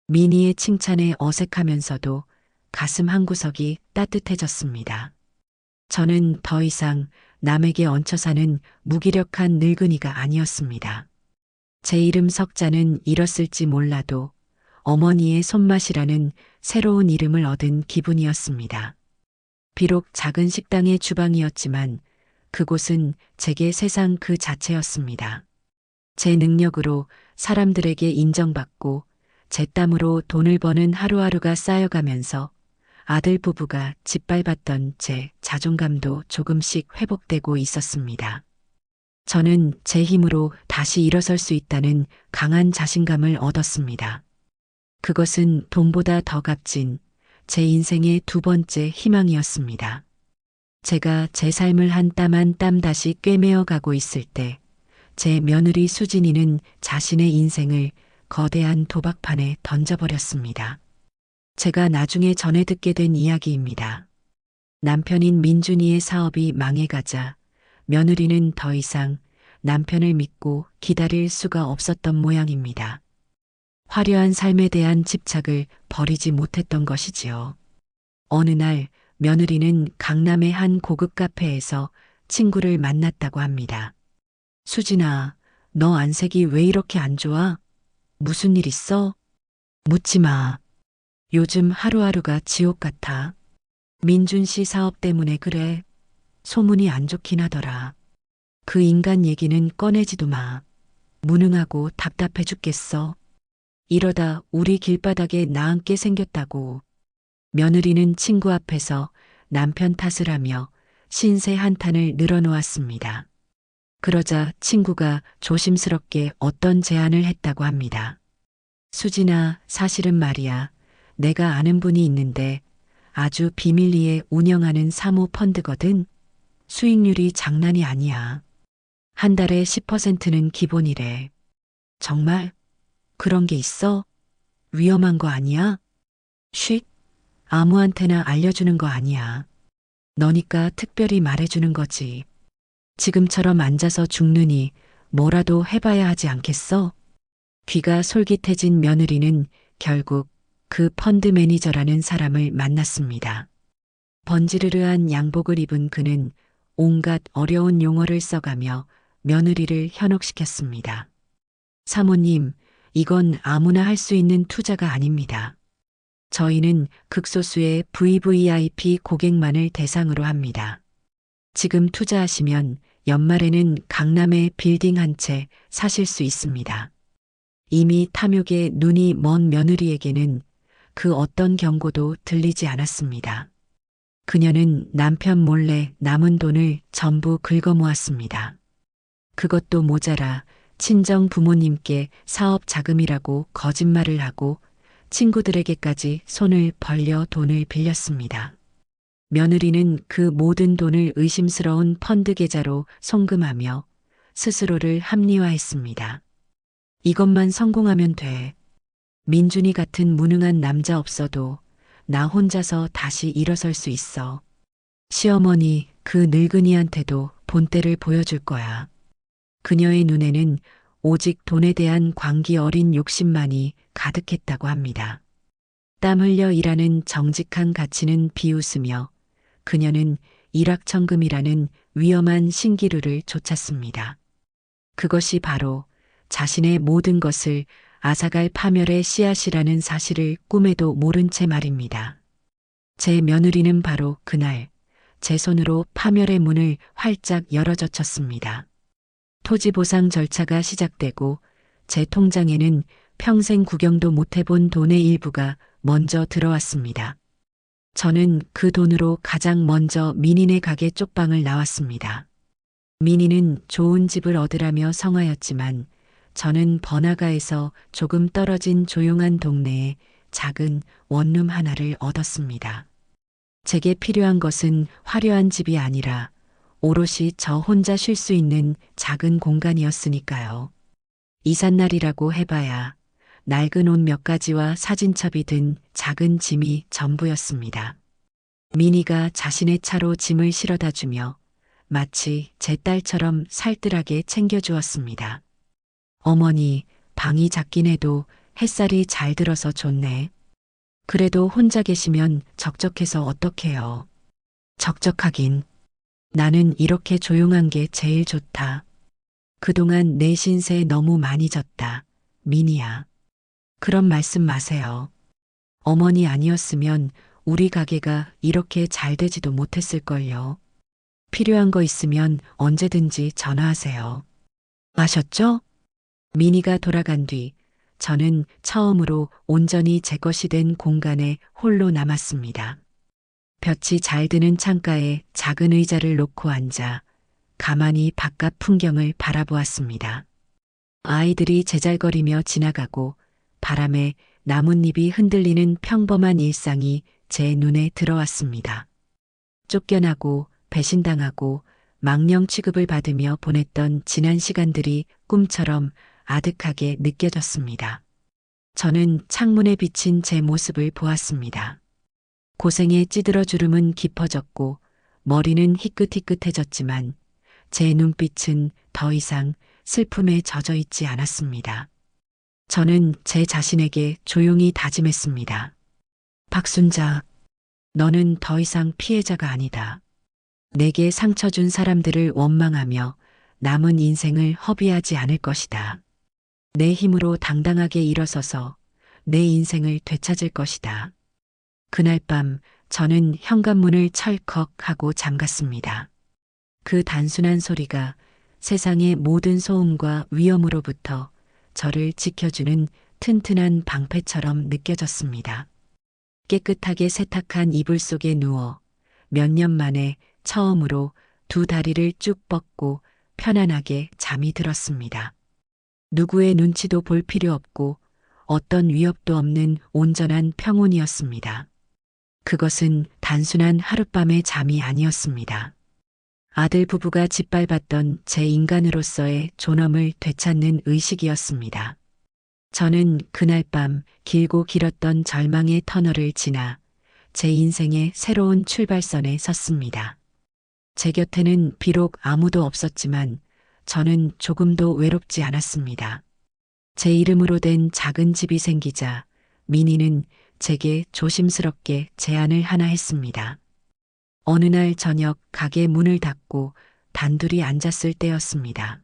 미니의 칭찬에 어색하면서도 가슴 한구석이 따뜻해졌습니다. 저는 더 이상 남에게 얹혀 사는 무기력한 늙은이가 아니었습니다. 제 이름 석자는 잃었을지 몰라도 어머니의 손맛이라는 새로운 이름을 얻은 기분이었습니다. 비록 작은 식당의 주방이었지만 그곳은 제게 세상 그 자체였습니다. 제 능력으로 사람들에게 인정받고 제 땀으로 돈을 버는 하루하루가 쌓여가면서 아들 부부가 짓밟았던 제 자존감도 조금씩 회복되고 있었습니다. 저는 제 힘으로 다시 일어설 수 있다는 강한 자신감을 얻었습니다. 그것은 돈보다 더 값진 제 인생의 두 번째 희망이었습니다. 제가 제 삶을 한 땀 한 땀 다시 꿰매어 가고 있을 때 제 며느리 수진이는 자신의 인생을 거대한 도박판에 던져버렸습니다. 제가 나중에 전해 듣게 된 이야기입니다. 남편인 민준이의 사업이 망해가자 며느리는 더 이상 남편을 믿고 기다릴 수가 없었던 모양입니다. 화려한 삶에 대한 집착을 버리지 못했던 것이지요. 어느 날 며느리는 강남의 한 고급 카페에서 친구를 만났다고 합니다. 수진아, 너 안색이 왜 이렇게 안 좋아? 무슨 일 있어? 묻지 마. 요즘 하루하루가 지옥 같아. 민준 씨 사업 때문에 그래. 소문이 안 좋긴 하더라. 그 인간 얘기는 꺼내지도 마. 무능하고 답답해 죽겠어. 이러다 우리 길바닥에 나앉게 생겼다고. 며느리는 친구 앞에서 남편 탓을 하며 신세 한탄을 늘어놓았습니다. 그러자 친구가 조심스럽게 어떤 제안을 했다고 합니다. 수진아, 사실은 말이야. 내가 아는 분이 있는데 아주 비밀리에 운영하는 사모펀드거든. 수익률이 장난이 아니야. 한 달에 10%는 기본이래. 정말? 그런 게 있어? 위험한 거 아니야? 쉿. 아무한테나 알려주는 거 아니야. 너니까 특별히 말해주는 거지. 지금처럼 앉아서 죽느니 뭐라도 해봐야 하지 않겠어? 귀가 솔깃해진 며느리는 결국 그 펀드 매니저라는 사람을 만났습니다. 번지르르한 양복을 입은 그는 온갖 어려운 용어를 써가며 며느리를 현혹시켰습니다. 사모님, 이건 아무나 할 수 있는 투자가 아닙니다. 저희는 극소수의 VVIP 고객만을 대상으로 합니다. 지금 투자하시면 연말에는 강남에 빌딩 한 채 사실 수 있습니다. 이미 탐욕에 눈이 먼 며느리에게는 그 어떤 경고도 들리지 않았습니다. 그녀는 남편 몰래 남은 돈을 전부 긁어모았습니다. 그것도 모자라 친정 부모님께 사업 자금이라고 거짓말을 하고 친구들에게까지 손을 벌려 돈을 빌렸습니다. 며느리는 그 모든 돈을 의심스러운 펀드 계좌로 송금하며 스스로를 합리화했습니다. 이것만 성공하면 돼. 민준이 같은 무능한 남자 없어도 나 혼자서 다시 일어설 수 있어. 시어머니 그 늙은이한테도 본때를 보여줄 거야. 그녀의 눈에는 오직 돈에 대한 광기 어린 욕심만이 가득했다고 합니다. 땀 흘려 일하는 정직한 가치는 비웃으며 그녀는 일확천금이라는 위험한 신기루를 좇았습니다. 그것이 바로 자신의 모든 것을 앗아갈 파멸의 씨앗이라는 사실을 꿈에도 모른 채 말입니다. 제 며느리는 바로 그날 제 손으로 파멸의 문을 활짝 열어젖혔습니다. 토지 보상 절차가 시작되고 제 통장에는 평생 구경도 못 해본 돈의 일부가 먼저 들어왔습니다. 저는 그 돈으로 가장 먼저 민인의 가게 쪽방을 나왔습니다. 민인은 좋은 집을 얻으라며 성하였지만 저는 번화가에서 조금 떨어진 조용한 동네에 작은 원룸 하나를 얻었습니다. 제게 필요한 것은 화려한 집이 아니라 오롯이 저 혼자 쉴 수 있는 작은 공간이었으니까요. 이삿날이라고 해봐야 낡은 옷 몇 가지와 사진첩이 든 작은 짐이 전부였습니다. 미니가 자신의 차로 짐을 실어다 주며 마치 제 딸처럼 살뜰하게 챙겨주었습니다. 어머니, 방이 작긴 해도 햇살이 잘 들어서 좋네. 그래도 혼자 계시면 적적해서 어떡해요. 적적하긴. 나는 이렇게 조용한 게 제일 좋다. 그동안 내 신세 너무 많이 졌다. 미니야. 그런 말씀 마세요. 어머니 아니었으면 우리 가게가 이렇게 잘 되지도 못했을걸요. 필요한 거 있으면 언제든지 전화하세요. 아셨죠? 미니가 돌아간 뒤 저는 처음으로 온전히 제 것이 된 공간에 홀로 남았습니다. 볕이 잘 드는 창가에 작은 의자를 놓고 앉아 가만히 바깥 풍경을 바라보았습니다. 아이들이 제잘거리며 지나가고 바람에 나뭇잎이 흔들리는 평범한 일상이 제 눈에 들어왔습니다. 쫓겨나고 배신당하고 망령 취급을 받으며 보냈던 지난 시간들이 꿈처럼 아득하게 느껴졌습니다. 저는 창문에 비친 제 모습을 보았습니다. 고생에 찌들어 주름은 깊어졌고 머리는 희끗희끗해졌지만 제 눈빛은 더 이상 슬픔에 젖어 있지 않았습니다. 저는 제 자신에게 조용히 다짐했습니다. 박순자, 너는 더 이상 피해자가 아니다. 내게 상처 준 사람들을 원망하며 남은 인생을 허비하지 않을 것이다. 내 힘으로 당당하게 일어서서 내 인생을 되찾을 것이다. 그날 밤 저는 현관문을 철컥 하고 잠갔습니다. 그 단순한 소리가 세상의 모든 소음과 위험으로부터 저를 지켜주는 튼튼한 방패처럼 느껴졌습니다. 깨끗하게 세탁한 이불 속에 누워 몇 년 만에 처음으로 두 다리를 쭉 뻗고 편안하게 잠이 들었습니다. 누구의 눈치도 볼 필요 없고 어떤 위협도 없는 온전한 평온이었습니다. 그것은 단순한 하룻밤의 잠이 아니었습니다. 아들 부부가 짓밟았던 제 인간으로서의 존엄을 되찾는 의식이었습니다. 저는 그날 밤 길고 길었던 절망의 터널을 지나 제 인생의 새로운 출발선에 섰습니다. 제 곁에는 비록 아무도 없었지만 저는 조금도 외롭지 않았습니다. 제 이름으로 된 작은 집이 생기자 미니는 제게 조심스럽게 제안을 하나 했습니다. 어느 날 저녁 가게 문을 닫고 단둘이 앉았을 때였습니다.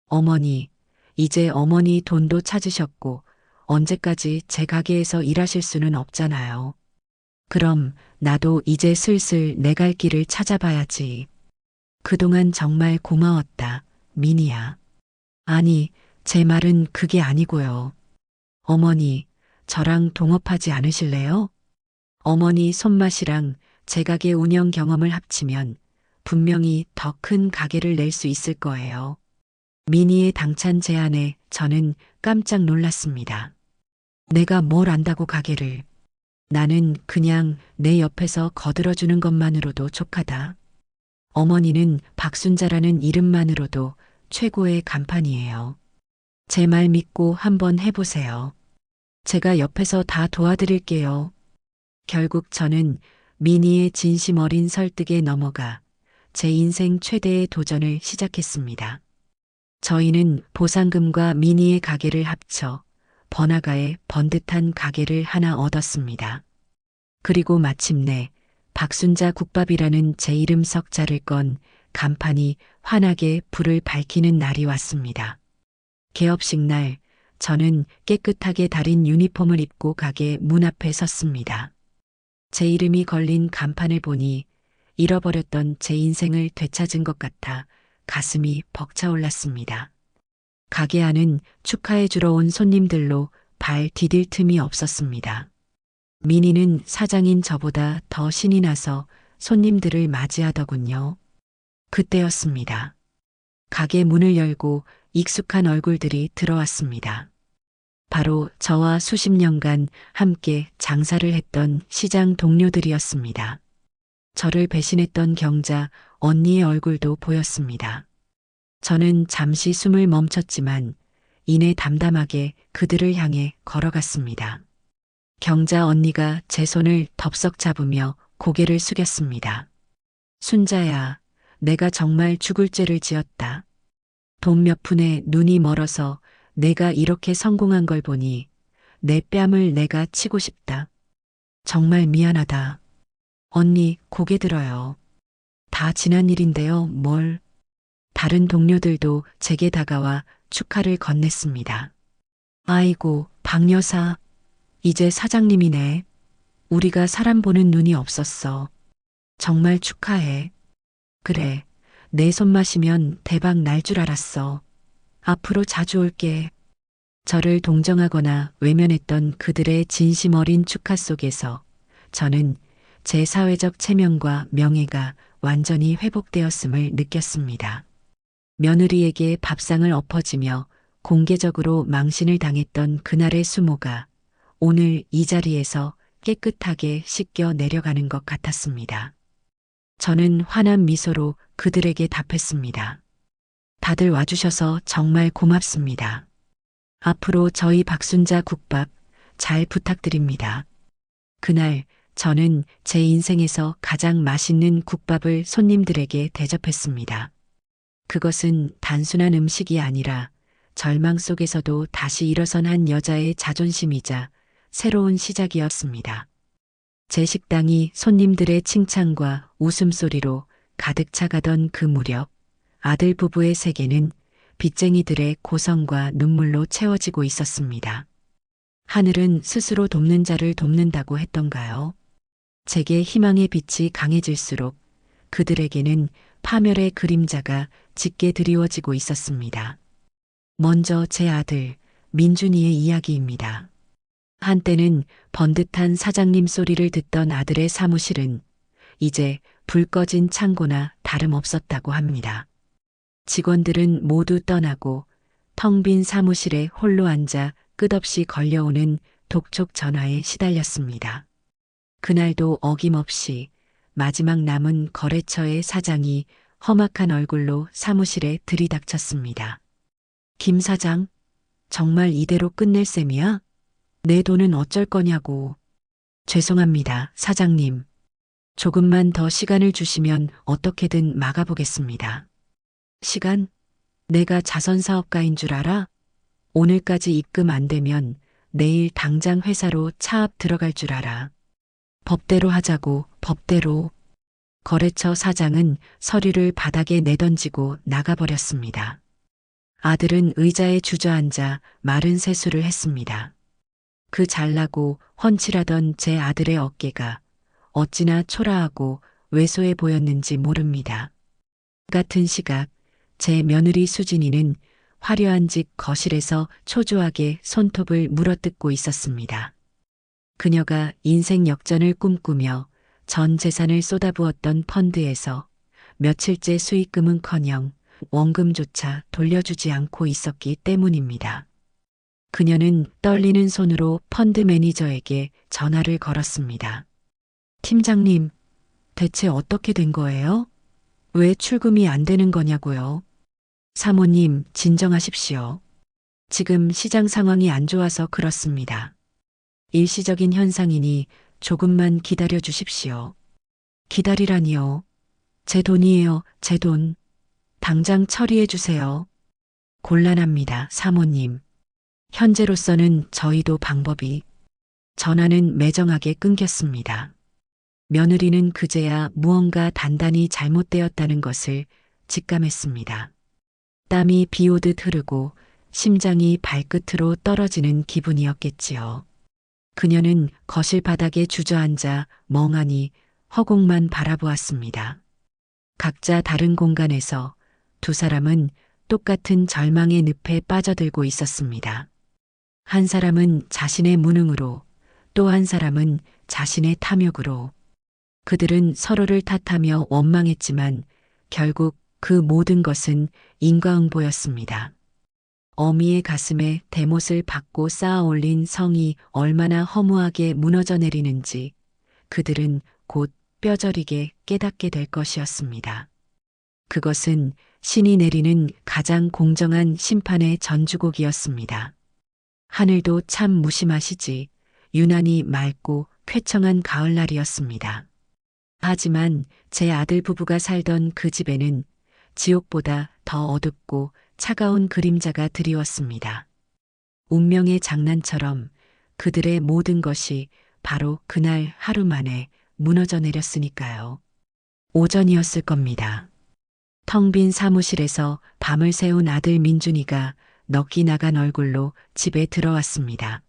어머니, 이제 어머니 돈도 찾으셨고 언제까지 제 가게에서 일하실 수는 없잖아요. 그럼 나도 이제 슬슬 내 갈 길을 찾아봐야지. 그동안 정말 고마웠다, 미니야. 아니, 제 말은 그게 아니고요. 어머니, 저랑 동업하지 않으실래요? 어머니 손맛이랑 제 가게 운영 경험을 합치면 분명히 더 큰 가게를 낼 수 있을 거예요. 미니의 당찬 제안에 저는 깜짝 놀랐습니다. 내가 뭘 안다고 가게를. 나는 그냥 내 옆에서 거들어주는 것만으로도 족하다. 어머니는 박순자라는 이름만으로도 최고의 간판이에요. 제 말 믿고 한번 해보세요. 제가 옆에서 다 도와드릴게요. 결국 저는 미니의 진심 어린 설득에 넘어가 제 인생 최대의 도전을 시작했습니다. 저희는 보상금과 미니의 가게를 합쳐 번화가의 번듯한 가게를 하나 얻었습니다. 그리고 마침내 박순자 국밥이라는 제 이름 석자를 건 간판이 환하게 불을 밝히는 날이 왔습니다. 개업식 날 저는 깨끗하게 다린 유니폼을 입고 가게 문 앞에 섰습니다. 제 이름이 걸린 간판을 보니 잃어버렸던 제 인생을 되찾은 것 같아 가슴이 벅차올랐습니다. 가게 안은 축하해 주러 온 손님들로 발 디딜 틈이 없었습니다. 미니는 사장인 저보다 더 신이 나서 손님들을 맞이하더군요. 그때였습니다. 가게 문을 열고 익숙한 얼굴들이 들어왔습니다. 바로 저와 수십 년간 함께 장사를 했던 시장 동료들이었습니다. 저를 배신했던 경자 언니의 얼굴도 보였습니다. 저는 잠시 숨을 멈췄지만 이내 담담하게 그들을 향해 걸어갔습니다. 경자 언니가 제 손을 덥석 잡으며 고개를 숙였습니다. 순자야, 내가 정말 죽을 죄를 지었다. 돈 몇 푼에 눈이 멀어서 내가 이렇게 성공한 걸 보니 내 뺨을 내가 치고 싶다. 정말 미안하다. 언니, 고개 들어요. 다 지난 일인데요, 뭘. 다른 동료들도 제게 다가와 축하를 건넸습니다. 아이고, 박 여사. 이제 사장님이네. 우리가 사람 보는 눈이 없었어. 정말 축하해. 그래, 내 손맛이면 대박 날 줄 알았어. 앞으로 자주 올게. 저를 동정하거나 외면했던 그들의 진심 어린 축하 속에서 저는 제 사회적 체면과 명예가 완전히 회복되었음을 느꼈습니다. 며느리에게 밥상을 엎어지며 공개적으로 망신을 당했던 그날의 수모가 오늘 이 자리에서 깨끗하게 씻겨 내려가는 것 같았습니다. 저는 환한 미소로 그들에게 답했습니다. 다들 와주셔서 정말 고맙습니다. 앞으로 저희 박순자 국밥 잘 부탁드립니다. 그날 저는 제 인생에서 가장 맛있는 국밥을 손님들에게 대접했습니다. 그것은 단순한 음식이 아니라 절망 속에서도 다시 일어선 한 여자의 자존심이자 새로운 시작이었습니다. 제 식당이 손님들의 칭찬과 웃음소리로 가득 차가던 그 무렵 아들 부부의 세계는 빚쟁이들의 고성과 눈물로 채워지고 있었습니다. 하늘은 스스로 돕는 자를 돕는다고 했던가요? 제게 희망의 빛이 강해질수록 그들에게는 파멸의 그림자가 짙게 드리워지고 있었습니다. 먼저 제 아들 민준이의 이야기입니다. 한때는 번듯한 사장님 소리를 듣던 아들의 사무실은 이제 불 꺼진 창고나 다름없었다고 합니다. 직원들은 모두 떠나고 텅 빈 사무실에 홀로 앉아 끝없이 걸려오는 독촉 전화에 시달렸습니다. 그날도 어김없이 마지막 남은 거래처의 사장이 험악한 얼굴로 사무실에 들이닥쳤습니다. 김 사장, 정말 이대로 끝낼 셈이야? 내 돈은 어쩔 거냐고. 죄송합니다, 사장님. 조금만 더 시간을 주시면 어떻게든 막아보겠습니다. 시간? 내가 자선사업가인 줄 알아? 오늘까지 입금 안 되면 내일 당장 회사로 차압 들어갈 줄 알아. 법대로 하자고, 법대로. 거래처 사장은 서류를 바닥에 내던지고 나가버렸습니다. 아들은 의자에 주저앉아 마른 세수를 했습니다. 그 잘나고 훤칠하던 제 아들의 어깨가 어찌나 초라하고 왜소해 보였는지 모릅니다. 같은 시각 제 며느리 수진이는 화려한 집 거실에서 초조하게 손톱을 물어뜯고 있었습니다. 그녀가 인생 역전을 꿈꾸며 전 재산을 쏟아부었던 펀드에서 며칠째 수익금은커녕 원금조차 돌려주지 않고 있었기 때문입니다. 그녀는 떨리는 손으로 펀드 매니저에게 전화를 걸었습니다. 팀장님, 대체 어떻게 된 거예요? 왜 출금이 안 되는 거냐고요? 사모님, 진정하십시오. 지금 시장 상황이 안 좋아서 그렇습니다. 일시적인 현상이니 조금만 기다려 주십시오. 기다리라니요. 제 돈이에요, 제 돈. 당장 처리해 주세요. 곤란합니다, 사모님. 현재로서는 저희도 방법이. 전화는 매정하게 끊겼습니다. 며느리는 그제야 무언가 단단히 잘못되었다는 것을 직감했습니다. 땀이 비오듯 흐르고 심장이 발끝으로 떨어지는 기분이었겠지요. 그녀는 거실 바닥에 주저앉아 멍하니 허공만 바라보았습니다. 각자 다른 공간에서 두 사람은 똑같은 절망의 늪에 빠져들고 있었습니다. 한 사람은 자신의 무능으로, 또 한 사람은 자신의 탐욕으로. 그들은 서로를 탓하며 원망했지만 결국 그 모든 것은 인과응보였습니다. 어미의 가슴에 대못을 받고 쌓아 올린 성이 얼마나 허무하게 무너져 내리는지 그들은 곧 뼈저리게 깨닫게 될 것이었습니다. 그것은 신이 내리는 가장 공정한 심판의 전주곡이었습니다. 하늘도 참 무심하시지. 유난히 맑고 쾌청한 가을날이었습니다. 하지만 제 아들 부부가 살던 그 집에는 지옥보다 더 어둡고 차가운 그림자가 드리웠습니다. 운명의 장난처럼 그들의 모든 것이 바로 그날 하루 만에 무너져 내렸으니까요. 오전이었을 겁니다. 텅 빈 사무실에서 밤을 새운 아들 민준이가 넋이 나간 얼굴로 집에 들어왔습니다.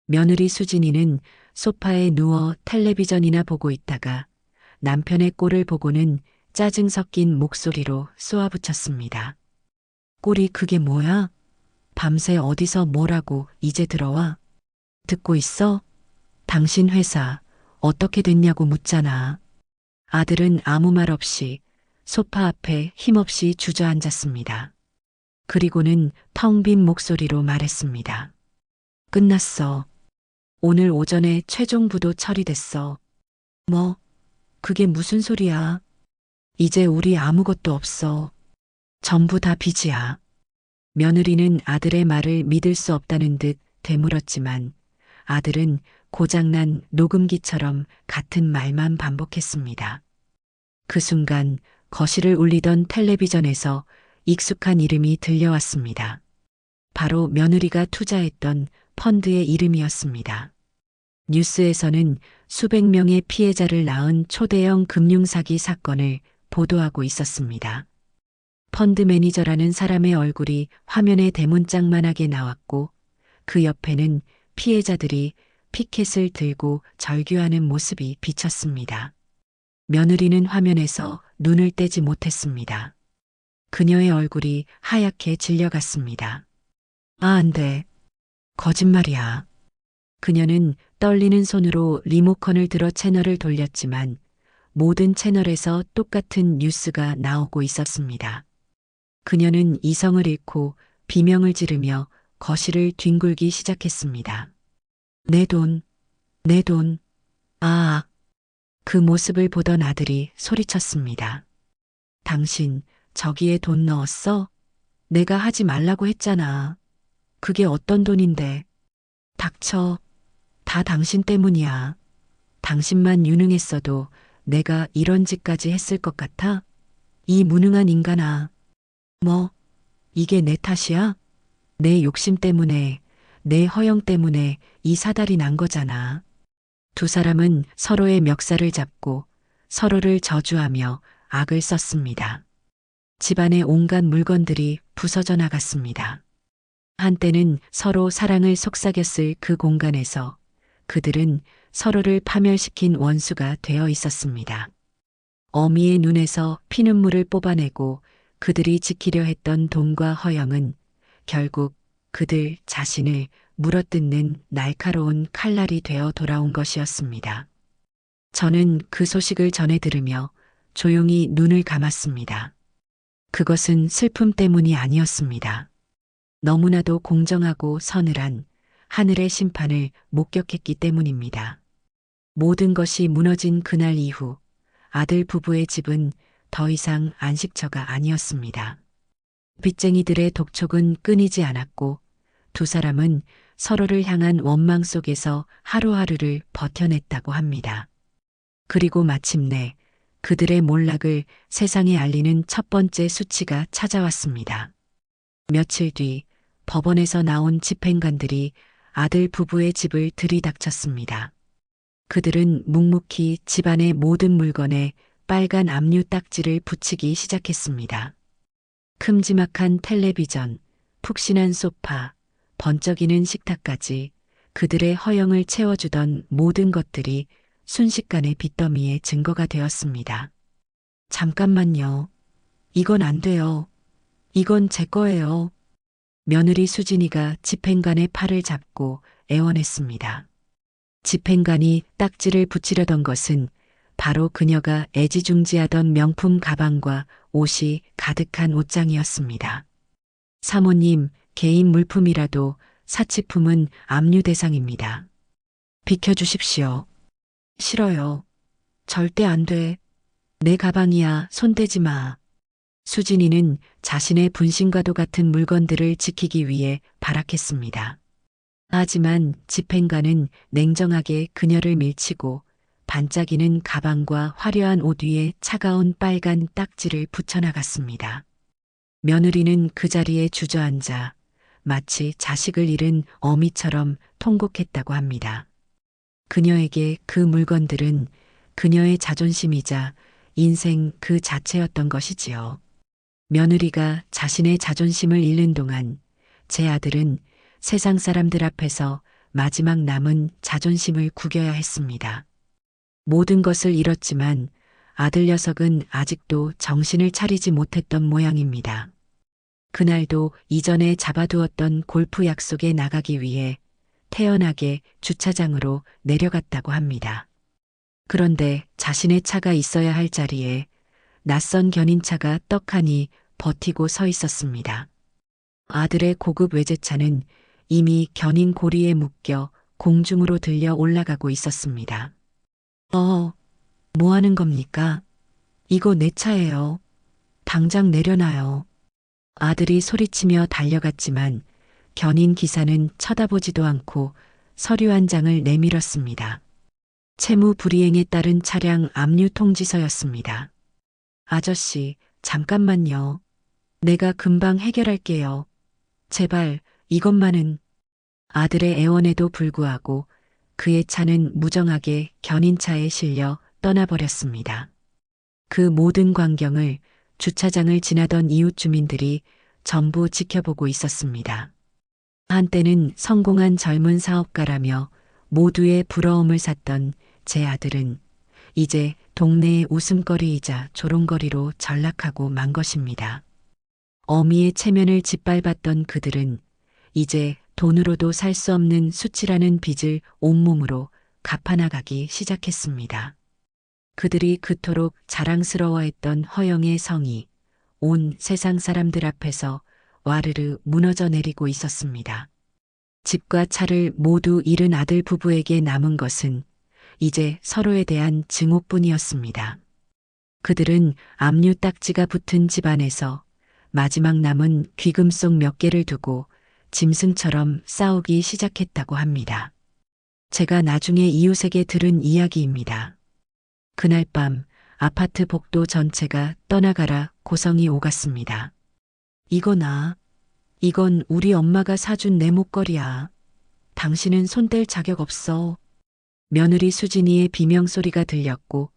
며느리 수진이는 소파에 누워 텔레비전이나 보고 있다가 남편의 꼴을 보고는 짜증 섞인 목소리로 쏘아붙였습니다. 꼴이 그게 뭐야? 밤새 어디서 뭐라고 이제 들어와? 듣고 있어? 당신 회사 어떻게 됐냐고 묻잖아. 아들은 아무 말 없이 소파 앞에 힘없이 주저앉았습니다. 그리고는 텅 빈 목소리로 말했습니다. 끝났어. 오늘 오전에 최종 부도 처리됐어. 뭐? 그게 무슨 소리야? 이제 우리 아무것도 없어. 전부 다 빚이야. 며느리는 아들의 말을 믿을 수 없다는 듯 되물었지만 아들은 고장난 녹음기처럼 같은 말만 반복했습니다. 그 순간 거실을 울리던 텔레비전에서 익숙한 이름이 들려왔습니다. 바로 며느리가 투자했던 펀드의 이름이었습니다. 뉴스에서는 수백 명의 피해자를 낳은 초대형 금융사기 사건을 보도하고 있었습니다. 펀드 매니저라는 사람의 얼굴이 화면에 대문짝만하게 나왔고 그 옆에는 피해자들이 피켓을 들고 절규하는 모습이 비쳤습니다. 며느리는 화면에서 눈을 떼지 못했습니다. 그녀의 얼굴이 하얗게 질려갔습니다. 아, 안 돼. 거짓말이야. 그녀는 떨리는 손으로 리모컨을 들어 채널을 돌렸지만 모든 채널에서 똑같은 뉴스가 나오고 있었습니다. 그녀는 이성을 잃고 비명을 지르며 거실을 뒹굴기 시작했습니다. 내 돈, 내 돈. 아, 그 모습을 보던 아들이 소리쳤습니다. 당신 저기에 돈 넣었어? 내가 하지 말라고 했잖아. 그게 어떤 돈인데. 닥쳐. 다 당신 때문이야. 당신만 유능했어도 내가 이런 짓까지 했을 것 같아? 이 무능한 인간아. 뭐, 이게 내 탓이야? 내 욕심 때문에, 내 허영 때문에 이 사달이 난 거잖아. 두 사람은 서로의 멱살을 잡고 서로를 저주하며 악을 썼습니다. 집안의 온갖 물건들이 부서져 나갔습니다. 한때는 서로 사랑을 속삭였을 그 공간에서 그들은 서로를 파멸시킨 원수가 되어 있었습니다. 어미의 눈에서 피눈물을 뽑아내고 그들이 지키려 했던 돈과 허영은 결국 그들 자신을 물어뜯는 날카로운 칼날이 되어 돌아온 것이었습니다. 저는 그 소식을 전해 들으며 조용히 눈을 감았습니다. 그것은 슬픔 때문이 아니었습니다. 너무나도 공정하고 서늘한 하늘의 심판을 목격했기 때문입니다. 모든 것이 무너진 그날 이후 아들 부부의 집은 더 이상 안식처가 아니었습니다. 빚쟁이들의 독촉은 끊이지 않았고 두 사람은 서로를 향한 원망 속에서 하루하루를 버텨냈다고 합니다. 그리고 마침내 그들의 몰락을 세상에 알리는 첫 번째 수치가 찾아왔습니다. 며칠 뒤 법원에서 나온 집행관들이 아들 부부의 집을 들이닥쳤습니다. 그들은 묵묵히 집안의 모든 물건에 빨간 압류 딱지를 붙이기 시작했습니다. 큼지막한 텔레비전, 푹신한 소파, 번쩍이는 식탁까지 그들의 허영을 채워주던 모든 것들이 순식간에 빚더미의 증거가 되었습니다. 잠깐만요. 이건 안 돼요. 이건 제 거예요. 며느리 수진이가 집행관의 팔을 잡고 애원했습니다. 집행관이 딱지를 붙이려던 것은 바로 그녀가 애지중지하던 명품 가방과 옷이 가득한 옷장이었습니다. 사모님, 개인 물품이라도 사치품은 압류 대상입니다. 비켜주십시오. 싫어요. 절대 안 돼. 내 가방이야. 손대지 마. 수진이는 자신의 분신과도 같은 물건들을 지키기 위해 발악했습니다. 하지만 집행관은 냉정하게 그녀를 밀치고 반짝이는 가방과 화려한 옷 위에 차가운 빨간 딱지를 붙여나갔습니다. 며느리는 그 자리에 주저앉아 마치 자식을 잃은 어미처럼 통곡했다고 합니다. 그녀에게 그 물건들은 그녀의 자존심이자 인생 그 자체였던 것이지요. 며느리가 자신의 자존심을 잃는 동안 제 아들은 세상 사람들 앞에서 마지막 남은 자존심을 구겨야 했습니다. 모든 것을 잃었지만 아들 녀석은 아직도 정신을 차리지 못했던 모양입니다. 그날도 이전에 잡아두었던 골프 약속에 나가기 위해 태연하게 주차장으로 내려갔다고 합니다. 그런데 자신의 차가 있어야 할 자리에 낯선 견인차가 떡하니 버티고 서 있었습니다. 아들의 고급 외제차는 이미 견인 고리에 묶여 공중으로 들려 올라가고 있었습니다. 뭐 하는 겁니까? 이거 내 차예요. 당장 내려놔요. 아들이 소리치며 달려갔지만 견인 기사는 쳐다보지도 않고 서류 한 장을 내밀었습니다. 채무 불이행에 따른 차량 압류 통지서였습니다. 아저씨, 잠깐만요. 내가 금방 해결할게요. 제발, 이것만은. 아들의 애원에도 불구하고 그의 차는 무정하게 견인차에 실려 떠나버렸습니다. 그 모든 광경을 주차장을 지나던 이웃 주민들이 전부 지켜보고 있었습니다. 한때는 성공한 젊은 사업가라며 모두의 부러움을 샀던 제 아들은 이제 동네의 웃음거리이자 조롱거리로 전락하고 만 것입니다. 어미의 체면을 짓밟았던 그들은 이제 돈으로도 살 수 없는 수치라는 빚을 온몸으로 갚아나가기 시작했습니다. 그들이 그토록 자랑스러워했던 허영의 성이 온 세상 사람들 앞에서 와르르 무너져 내리고 있었습니다. 집과 차를 모두 잃은 아들 부부에게 남은 것은 이제 서로에 대한 증오뿐이었습니다. 그들은 압류 딱지가 붙은 집안에서 마지막 남은 귀금속 몇 개를 두고 짐승처럼 싸우기 시작했다고 합니다. 제가 나중에 이웃에게 들은 이야기입니다. 그날 밤 아파트 복도 전체가 떠나가라 고성이 오갔습니다. 이건 우리 엄마가 사준 내 목걸이야. 당신은 손댈 자격 없어. 며느리 수진이의 비명소리가 들렸고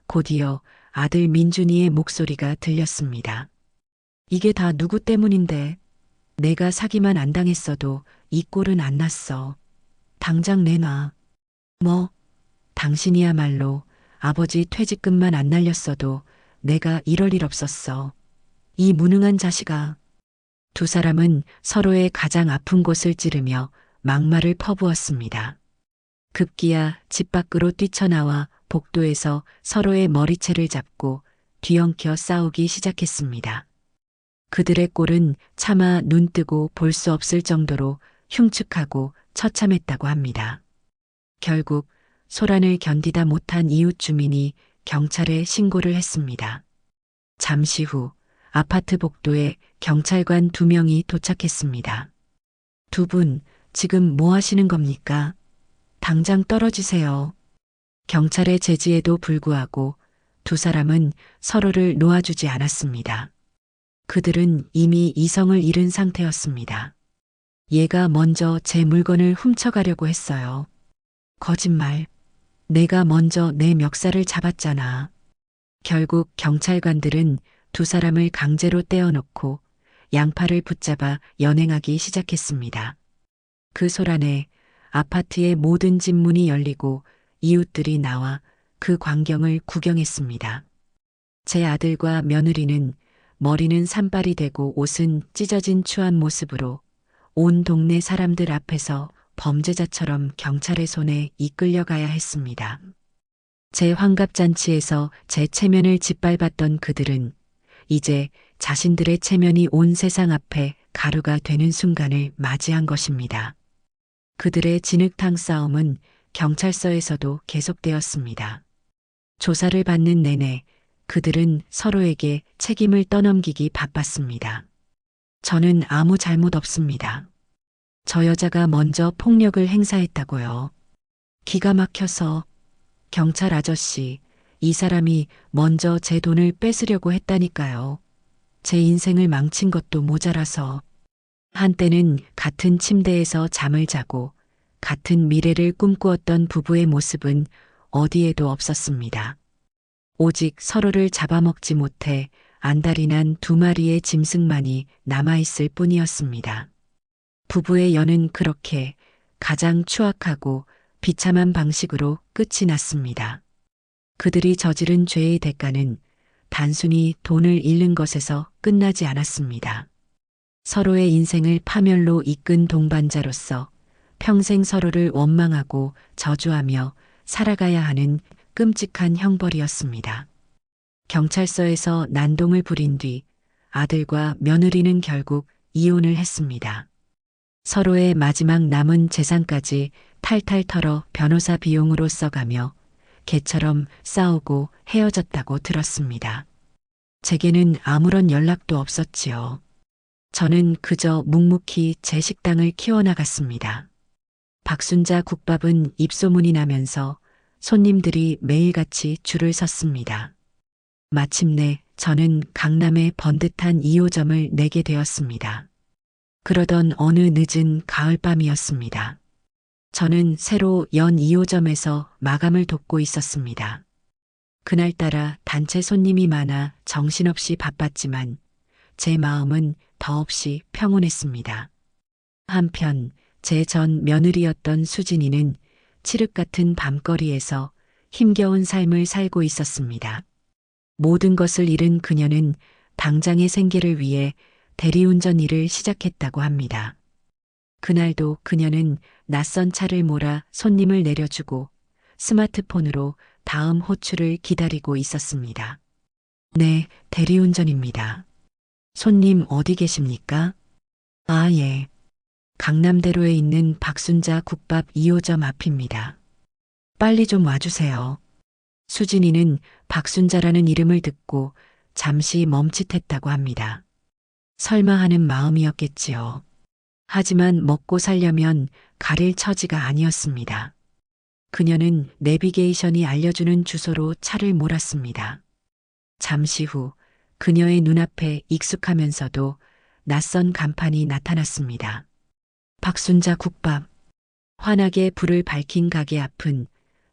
곧이어 아들 민준이의 목소리가 들렸습니다. 이게 다 누구 때문인데? 내가 사기만 안 당했어도 이 꼴은 안 났어. 당장 내놔. 뭐? 당신이야말로 아버지 퇴직금만 안 날렸어도 내가 이럴 일 없었어. 이 무능한 자식아. 두 사람은 서로의 가장 아픈 곳을 찌르며 막말을 퍼부었습니다. 급기야 집 밖으로 뛰쳐나와 복도에서 서로의 머리채를 잡고 뒤엉켜 싸우기 시작했습니다. 그들의 꼴은 차마 눈뜨고 볼 수 없을 정도로 흉측하고 처참했다고 합니다. 결국 소란을 견디다 못한 이웃 주민이 경찰에 신고를 했습니다. 잠시 후 아파트 복도에 경찰관 2명이 도착했습니다. 두 분, 지금 뭐 하시는 겁니까? 당장 떨어지세요. 경찰의 제지에도 불구하고 두 사람은 서로를 놓아주지 않았습니다. 그들은 이미 이성을 잃은 상태였습니다. 얘가 먼저 제 물건을 훔쳐가려고 했어요. 거짓말. 내가 먼저 내 멱살을 잡았잖아. 결국 경찰관들은 두 사람을 강제로 떼어놓고 양팔을 붙잡아 연행하기 시작했습니다. 그 소란에 아파트의 모든 집 문이 열리고 이웃들이 나와 그 광경을 구경했습니다. 제 아들과 며느리는 머리는 산발이 되고 옷은 찢어진 추한 모습으로 온 동네 사람들 앞에서 범죄자처럼 경찰의 손에 이끌려 가야 했습니다. 제 환갑잔치에서 제 체면을 짓밟았던 그들은 이제 자신들의 체면이 온 세상 앞에 가루가 되는 순간을 맞이한 것입니다. 그들의 진흙탕 싸움은 경찰서에서도 계속되었습니다. 조사를 받는 내내 그들은 서로에게 책임을 떠넘기기 바빴습니다. 저는 아무 잘못 없습니다. 저 여자가 먼저 폭력을 행사했다고요. 기가 막혀서. 경찰 아저씨, 이 사람이 먼저 제 돈을 뺏으려고 했다니까요. 제 인생을 망친 것도 모자라서. 한때는 같은 침대에서 잠을 자고 같은 미래를 꿈꾸었던 부부의 모습은 어디에도 없었습니다. 오직 서로를 잡아먹지 못해 안달이 난 2마리의 짐승만이 남아있을 뿐이었습니다. 부부의 연은 그렇게 가장 추악하고 비참한 방식으로 끝이 났습니다. 그들이 저지른 죄의 대가는 단순히 돈을 잃는 것에서 끝나지 않았습니다. 서로의 인생을 파멸로 이끈 동반자로서 평생 서로를 원망하고 저주하며 살아가야 하는 끔찍한 형벌이었습니다. 경찰서에서 난동을 부린 뒤 아들과 며느리는 결국 이혼을 했습니다. 서로의 마지막 남은 재산까지 탈탈 털어 변호사 비용으로 써가며 개처럼 싸우고 헤어졌다고 들었습니다. 제게는 아무런 연락도 없었지요. 저는 그저 묵묵히 제 식당을 키워나갔습니다. 박순자 국밥은 입소문이 나면서 손님들이 매일같이 줄을 섰습니다. 마침내 저는 강남의 번듯한 2호점을 내게 되었습니다. 그러던 어느 늦은 가을밤이었습니다. 저는 새로 연 2호점에서 마감을 돕고 있었습니다. 그날따라 단체 손님이 많아 정신없이 바빴지만 제 마음은 더없이 평온했습니다. 한편 제 전 며느리였던 수진이는 칠흑 같은 밤거리에서 힘겨운 삶을 살고 있었습니다. 모든 것을 잃은 그녀는 당장의 생계를 위해 대리운전 일을 시작했다고 합니다. 그날도 그녀는 낯선 차를 몰아 손님을 내려주고 스마트폰으로 다음 호출을 기다리고 있었습니다. 네, 대리운전입니다. 손님 어디 계십니까? 아, 예. 강남대로에 있는 박순자 국밥 2호점 앞입니다. 빨리 좀 와주세요. 수진이는 박순자라는 이름을 듣고 잠시 멈칫했다고 합니다. 설마 하는 마음이었겠지요. 하지만 먹고 살려면 가릴 처지가 아니었습니다. 그녀는 내비게이션이 알려주는 주소로 차를 몰았습니다. 잠시 후 그녀의 눈앞에 익숙하면서도 낯선 간판이 나타났습니다. 박순자 국밥. 환하게 불을 밝힌 가게 앞은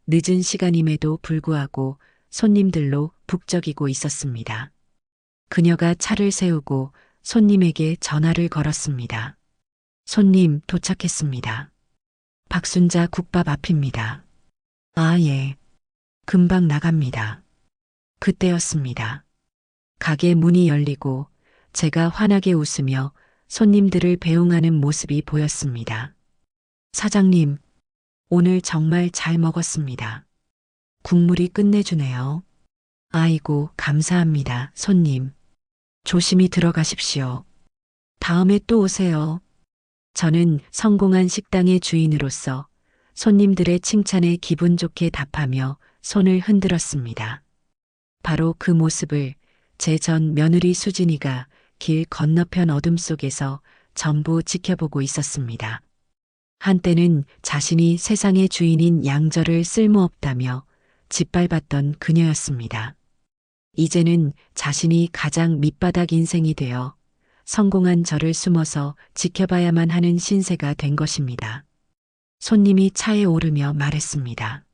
늦은 시간임에도 불구하고 손님들로 북적이고 있었습니다. 그녀가 차를 세우고 손님에게 전화를 걸었습니다. 손님 도착했습니다. 박순자 국밥 앞입니다. 아, 예. 금방 나갑니다. 그때였습니다. 가게 문이 열리고 제가 환하게 웃으며 손님들을 배웅하는 모습이 보였습니다. 사장님, 오늘 정말 잘 먹었습니다. 국물이 끝내주네요. 아이고, 감사합니다, 손님. 조심히 들어가십시오. 다음에 또 오세요. 저는 성공한 식당의 주인으로서 손님들의 칭찬에 기분 좋게 답하며 손을 흔들었습니다. 바로 그 모습을 제 전 며느리 수진이가 길 건너편 어둠 속에서 전부 지켜보고 있었습니다. 한때는 자신이 세상의 주인인 양저를 쓸모없다며 짓밟았던 그녀였습니다. 이제는 자신이 가장 밑바닥 인생이 되어 성공한 저를 숨어서 지켜봐야만 하는 신세가 된 것입니다. 손님이 차에 오르며 말했습니다.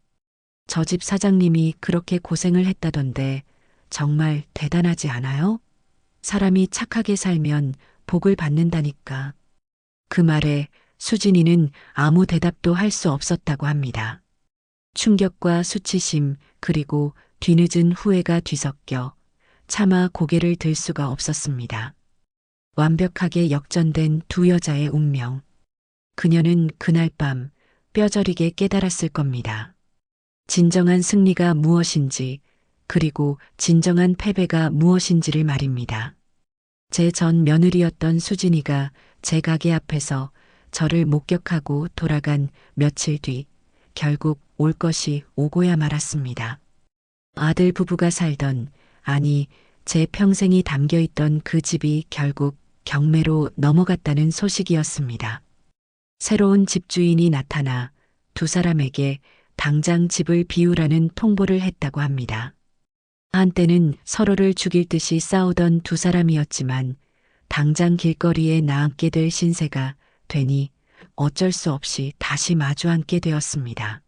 저 집 사장님이 그렇게 고생을 했다던데 정말 대단하지 않아요? 사람이 착하게 살면 복을 받는다니까. 그 말에 수진이는 아무 대답도 할 수 없었다고 합니다. 충격과 수치심 그리고 뒤늦은 후회가 뒤섞여 차마 고개를 들 수가 없었습니다. 완벽하게 역전된 두 여자의 운명. 그녀는 그날 밤 뼈저리게 깨달았을 겁니다. 진정한 승리가 무엇인지 그리고 진정한 패배가 무엇인지를 말입니다. 제 전 며느리였던 수진이가 제 가게 앞에서 저를 목격하고 돌아간 며칠 뒤 결국 올 것이 오고야 말았습니다. 아들 부부가 살던, 아니, 제 평생이 담겨 있던 그 집이 결국 경매로 넘어갔다는 소식이었습니다. 새로운 집주인이 나타나 두 사람에게 당장 집을 비우라는 통보를 했다고 합니다. 한때는 서로를 죽일 듯이 싸우던 두 사람이었지만 당장 길거리에 나앉게 될 신세가 되니 어쩔 수 없이 다시 마주 앉게 되었습니다.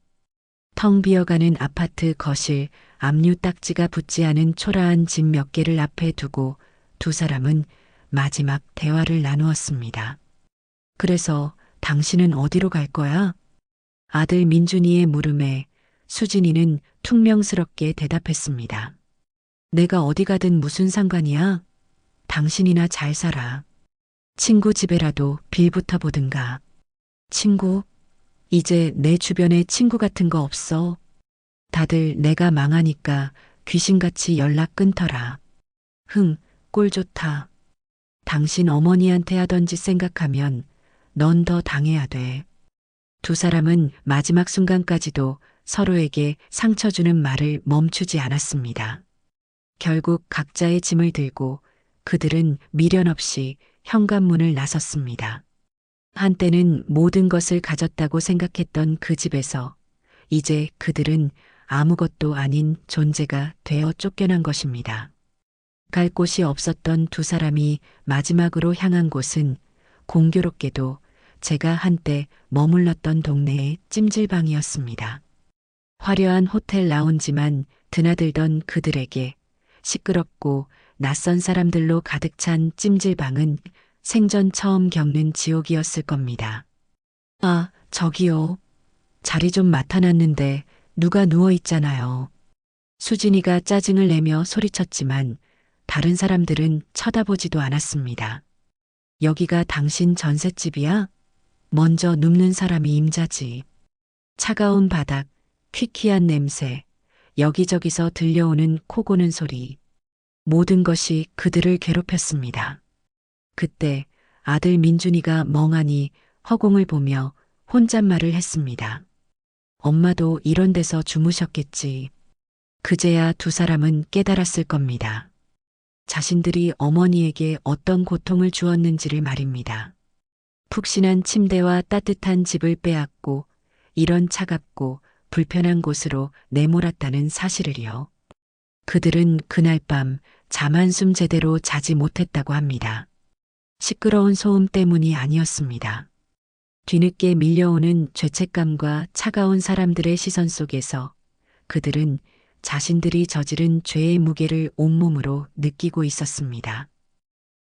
텅 비어가는 아파트 거실, 압류 딱지가 붙지 않은 초라한 집 몇 개를 앞에 두고 두 사람은 마지막 대화를 나누었습니다. 그래서 당신은 어디로 갈 거야? 아들 민준이의 물음에 수진이는 퉁명스럽게 대답했습니다. 내가 어디 가든 무슨 상관이야? 당신이나 잘 살아. 친구 집에라도 빌부터 보든가. 친구? 이제 내 주변에 친구 같은 거 없어. 다들 내가 망하니까 귀신같이 연락 끊더라. 흥, 꼴 좋다. 당신 어머니한테 하던 짓 생각하면 넌 더 당해야 돼. 두 사람은 마지막 순간까지도 서로에게 상처 주는 말을 멈추지 않았습니다. 결국 각자의 짐을 들고 그들은 미련 없이 현관문을 나섰습니다. 한때는 모든 것을 가졌다고 생각했던 그 집에서 이제 그들은 아무것도 아닌 존재가 되어 쫓겨난 것입니다. 갈 곳이 없었던 두 사람이 마지막으로 향한 곳은 공교롭게도 제가 한때 머물렀던 동네의 찜질방이었습니다. 화려한 호텔 라운지만 드나들던 그들에게 시끄럽고 낯선 사람들로 가득 찬 찜질방은 생전 처음 겪는 지옥이었을 겁니다. 아, 저기요. 자리 좀 맡아놨는데 누가 누워 있잖아요. 수진이가 짜증을 내며 소리쳤지만 다른 사람들은 쳐다보지도 않았습니다. 여기가 당신 전셋집이야? 먼저 눕는 사람이 임자지. 차가운 바닥, 퀴퀴한 냄새, 여기저기서 들려오는 코 고는 소리. 모든 것이 그들을 괴롭혔습니다. 그때 아들 민준이가 멍하니 허공을 보며 혼잣말을 했습니다. 엄마도 이런 데서 주무셨겠지. 그제야 두 사람은 깨달았을 겁니다. 자신들이 어머니에게 어떤 고통을 주었는지를 말입니다. 푹신한 침대와 따뜻한 집을 빼앗고 이런 차갑고 불편한 곳으로 내몰았다는 사실을요. 그들은 그날 밤 잠 한숨 제대로 자지 못했다고 합니다. 시끄러운 소음 때문이 아니었습니다. 뒤늦게 밀려오는 죄책감과 차가운 사람들의 시선 속에서 그들은 자신들이 저지른 죄의 무게를 온몸으로 느끼고 있었습니다.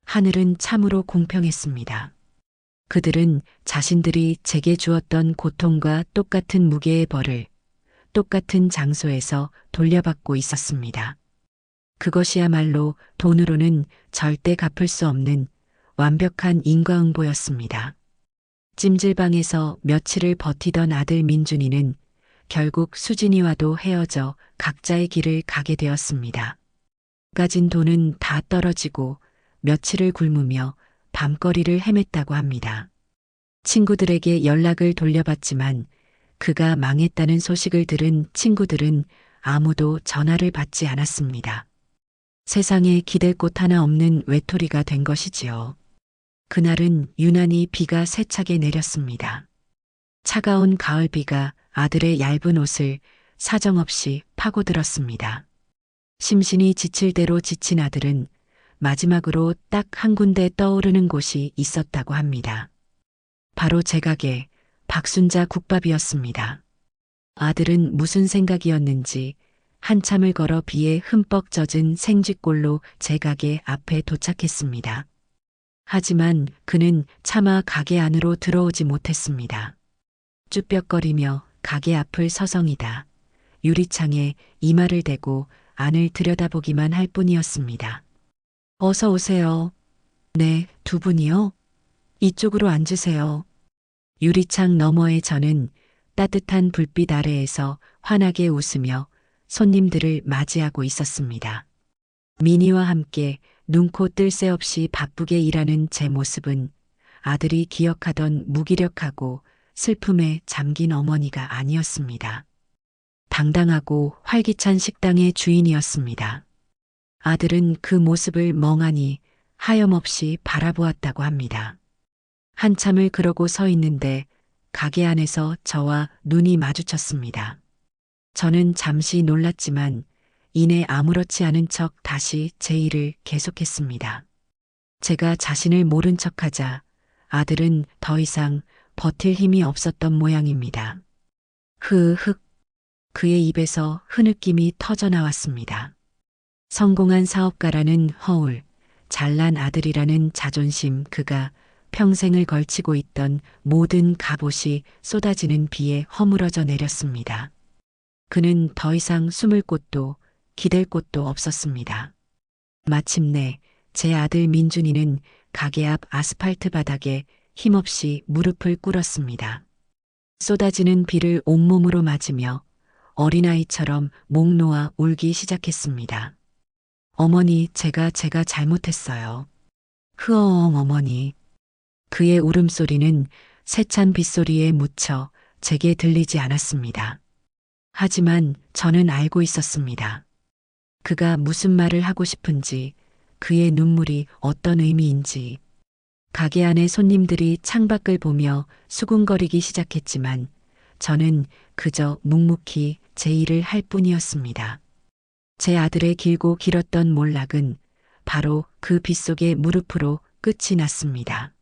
하늘은 참으로 공평했습니다. 그들은 자신들이 제게 주었던 고통과 똑같은 무게의 벌을 똑같은 장소에서 돌려받고 있었습니다. 그것이야말로 돈으로는 절대 갚을 수 없는 완벽한 인과응보였습니다. 찜질방에서 며칠을 버티던 아들 민준이는 결국 수진이와도 헤어져 각자의 길을 가게 되었습니다. 가진 돈은 다 떨어지고 며칠을 굶으며 밤거리를 헤맸다고 합니다. 친구들에게 연락을 돌려봤지만 그가 망했다는 소식을 들은 친구들은 아무도 전화를 받지 않았습니다. 세상에 기댈 곳 하나 없는 외톨이가 된 것이지요. 그날은 유난히 비가 세차게 내렸습니다. 차가운 가을비가 아들의 얇은 옷을 사정없이 파고들었습니다. 심신이 지칠 대로 지친 아들은 마지막으로 딱 한 군데 떠오르는 곳이 있었다고 합니다. 바로 제 가게 박순자 국밥이었습니다. 아들은 무슨 생각이었는지 한참을 걸어 비에 흠뻑 젖은 생쥐꼴로 제 가게 앞에 도착했습니다. 하지만 그는 차마 가게 안으로 들어오지 못했습니다. 쭈뼛거리며 가게 앞을 서성이다 유리창에 이마를 대고 안을 들여다보기만 할 뿐이었습니다. 어서 오세요. 네, 두 분이요? 이쪽으로 앉으세요. 유리창 너머의 저는 따뜻한 불빛 아래에서 환하게 웃으며 손님들을 맞이하고 있었습니다. 미니와 함께 눈코 뜰 새 없이 바쁘게 일하는 제 모습은 아들이 기억하던 무기력하고 슬픔에 잠긴 어머니가 아니었습니다. 당당하고 활기찬 식당의 주인이었습니다. 아들은 그 모습을 멍하니 하염없이 바라보았다고 합니다. 한참을 그러고 서 있는데 가게 안에서 저와 눈이 마주쳤습니다. 저는 잠시 놀랐지만 이내 아무렇지 않은 척 다시 제 일을 계속했습니다. 제가 자신을 모른 척하자 아들은 더 이상 버틸 힘이 없었던 모양입니다. 흐흑. 그의 입에서 흐느낌이 터져 나왔습니다. 성공한 사업가라는 허울, 잘난 아들이라는 자존심, 그가 평생을 걸치고 있던 모든 갑옷이 쏟아지는 비에 허물어져 내렸습니다. 그는 더 이상 숨을 곳도 기댈 곳도 없었습니다. 마침내 제 아들 민준이는 가게 앞 아스팔트 바닥에 힘없이 무릎을 꿇었습니다. 쏟아지는 비를 온몸으로 맞으며 어린아이처럼 목 놓아 울기 시작했습니다. 어머니, 제가 잘못했어요. 흐어엉 어머니. 그의 울음소리는 세찬 빗소리에 묻혀 제게 들리지 않았습니다. 하지만 저는 알고 있었습니다. 그가 무슨 말을 하고 싶은지, 그의 눈물이 어떤 의미인지. 가게 안의 손님들이 창밖을 보며 수군거리기 시작했지만 저는 그저 묵묵히 제 일을 할 뿐이었습니다. 제 아들의 길고 길었던 몰락은 바로 그 빗속의 무릎으로 끝이 났습니다.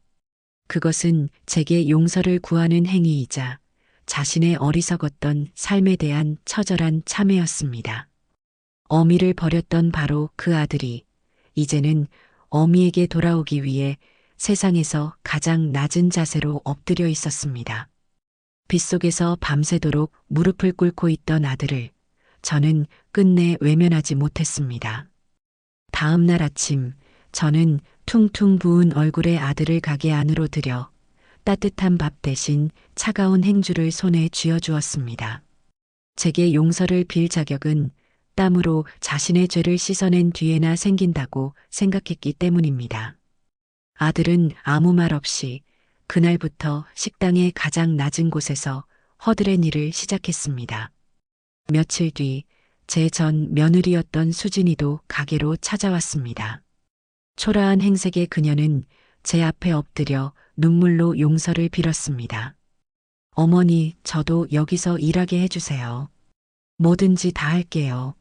그것은 제게 용서를 구하는 행위이자 자신의 어리석었던 삶에 대한 처절한 참회였습니다. 어미를 버렸던 바로 그 아들이 이제는 어미에게 돌아오기 위해 세상에서 가장 낮은 자세로 엎드려 있었습니다. 빗속에서 밤새도록 무릎을 꿇고 있던 아들을 저는 끝내 외면하지 못했습니다. 다음 날 아침 저는 퉁퉁 부은 얼굴의 아들을 가게 안으로 들여 따뜻한 밥 대신 차가운 행주를 손에 쥐어주었습니다. 제게 용서를 빌 자격은 땀으로 자신의 죄를 씻어낸 뒤에나 생긴다고 생각했기 때문입니다. 아들은 아무 말 없이 그날부터 식당의 가장 낮은 곳에서 허드렛 일을 시작했습니다. 며칠 뒤 제 전 며느리였던 수진이도 가게로 찾아왔습니다. 초라한 행색의 그녀는 제 앞에 엎드려 눈물로 용서를 빌었습니다. 어머니, 저도 여기서 일하게 해주세요. 뭐든지 다 할게요.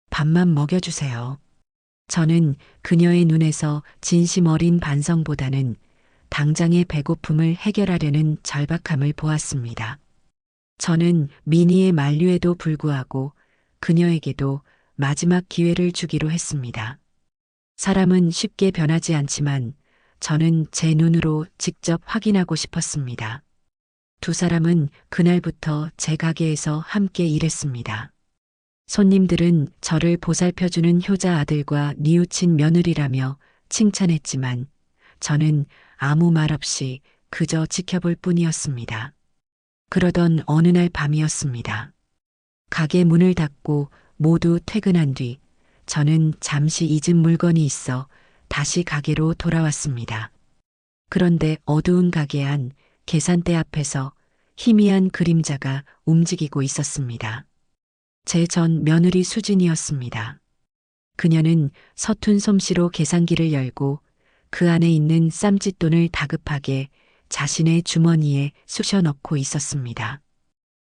밥만 먹여주세요. 저는 그녀의 눈에서 진심 어린 반성보다는 당장의 배고픔을 해결하려는 절박함을 보았습니다. 저는 미니의 만류에도 불구하고 그녀에게도 마지막 기회를 주기로 했습니다. 사람은 쉽게 변하지 않지만 저는 제 눈으로 직접 확인하고 싶었습니다. 두 사람은 그날부터 제 가게에서 함께 일했습니다. 손님들은 저를 보살펴주는 효자 아들과 뉘우친 며느리라며 칭찬했지만 저는 아무 말 없이 그저 지켜볼 뿐이었습니다. 그러던 어느 날 밤이었습니다. 가게 문을 닫고 모두 퇴근한 뒤 저는 잠시 잊은 물건이 있어 다시 가게로 돌아왔습니다. 그런데 어두운 가게 안 계산대 앞에서 희미한 그림자가 움직이고 있었습니다. 제 전 며느리 수진이었습니다. 그녀는 서툰 솜씨로 계산기를 열고 그 안에 있는 쌈짓돈을 다급하게 자신의 주머니에 쑤셔 넣고 있었습니다.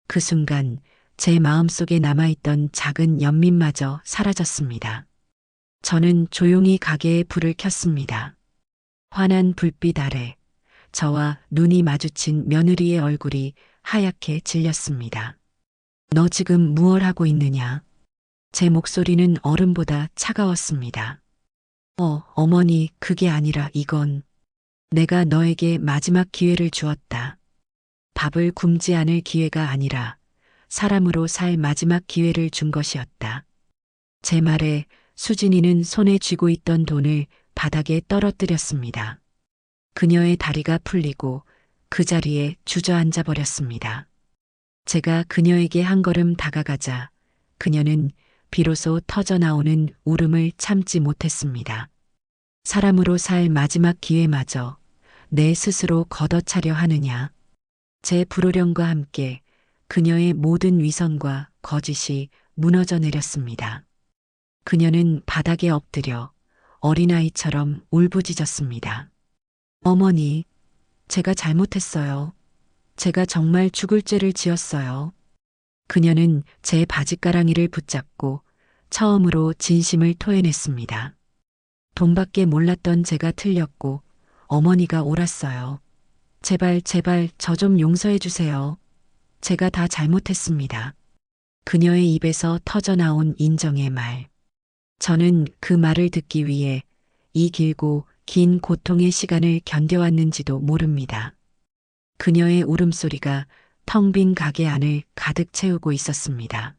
그 순간 제 마음속에 남아있던 작은 연민마저 사라졌습니다. 저는 조용히 가게에 불을 켰습니다. 환한 불빛 아래 저와 눈이 마주친 며느리의 얼굴이 하얗게 질렸습니다. 너 지금 무얼 하고 있느냐? 제 목소리는 얼음보다 차가웠습니다. 어머니, 그게 아니라 이건 내가 너에게 마지막 기회를 주었다. 밥을 굶지 않을 기회가 아니라 사람으로 살 마지막 기회를 준 것이었다. 제 말에 수진이는 손에 쥐고 있던 돈을 바닥에 떨어뜨렸습니다. 그녀의 다리가 풀리고 그 자리에 주저앉아 버렸습니다. 제가 그녀에게 한 걸음 다가가자 그녀는 비로소 터져나오는 울음을 참지 못했습니다. 사람으로 살 마지막 기회마저 내 스스로 걷어차려 하느냐. 제 불호령과 함께 그녀의 모든 위선과 거짓이 무너져 내렸습니다. 그녀는 바닥에 엎드려 어린아이처럼 울부짖었습니다. 어머니, 제가 잘못했어요. 제가 정말 죽을 죄를 지었어요. 그녀는 제 바짓가랑이를 붙잡고 처음으로 진심을 토해냈습니다. 돈밖에 몰랐던 제가 틀렸고 어머니가 옳았어요. 제발 저 좀 용서해 주세요. 제가 다 잘못했습니다. 그녀의 입에서 터져나온 인정의 말. 저는 그 말을 듣기 위해 이 길고 긴 고통의 시간을 견뎌왔는지도 모릅니다. 그녀의 울음소리가 텅 빈 가게 안을 가득 채우고 있었습니다.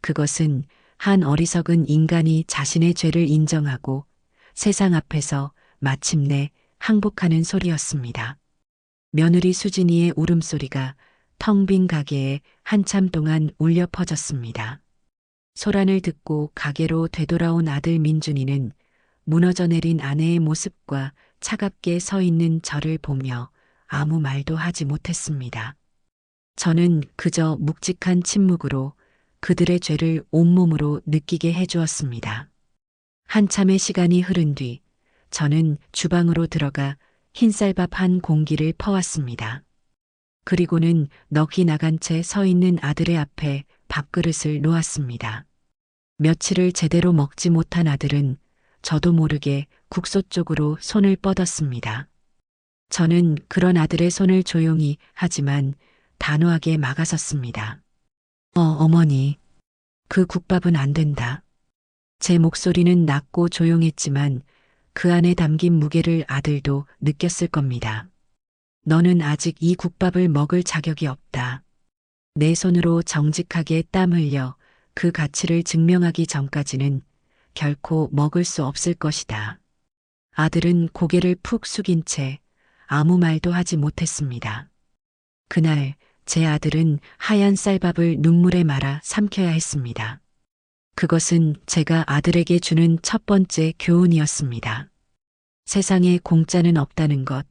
그것은 한 어리석은 인간이 자신의 죄를 인정하고 세상 앞에서 마침내 항복하는 소리였습니다. 며느리 수진이의 울음소리가 텅 빈 가게에 한참 동안 울려 퍼졌습니다. 소란을 듣고 가게로 되돌아온 아들 민준이는 무너져 내린 아내의 모습과 차갑게 서 있는 저를 보며 아무 말도 하지 못했습니다. 저는 그저 묵직한 침묵으로 그들의 죄를 온몸으로 느끼게 해주었습니다. 한참의 시간이 흐른 뒤 저는 주방으로 들어가 흰쌀밥 한 공기를 퍼왔습니다. 그리고는 넋이 나간 채 서 있는 아들의 앞에 밥그릇을 놓았습니다. 며칠을 제대로 먹지 못한 아들은 저도 모르게 국소 쪽으로 손을 뻗었습니다. 저는 그런 아들의 손을 조용히 하지만 단호하게 막아섰습니다. 어머니, 그 국밥은 안 된다. 제 목소리는 낮고 조용했지만 그 안에 담긴 무게를 아들도 느꼈을 겁니다. 너는 아직 이 국밥을 먹을 자격이 없다. 내 손으로 정직하게 땀 흘려 그 가치를 증명하기 전까지는 결코 먹을 수 없을 것이다. 아들은 고개를 푹 숙인 채 아무 말도 하지 못했습니다. 그날 제 아들은 하얀 쌀밥을 눈물에 말아 삼켜야 했습니다. 그것은 제가 아들에게 주는 첫 번째 교훈이었습니다. 세상에 공짜는 없다는 것,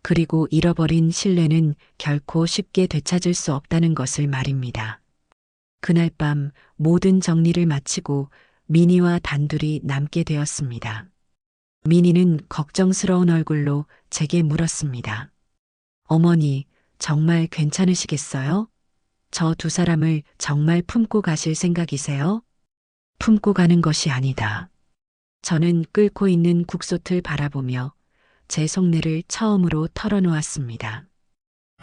그리고 잃어버린 신뢰는 결코 쉽게 되찾을 수 없다는 것을 말입니다. 그날 밤 모든 정리를 마치고 미니와 단둘이 남게 되었습니다. 미니는 걱정스러운 얼굴로 제게 물었습니다. 어머니, 정말 괜찮으시겠어요? 저 두 사람을 정말 품고 가실 생각이세요? 품고 가는 것이 아니다. 저는 끓고 있는 국솥을 바라보며 제 속내를 처음으로 털어놓았습니다.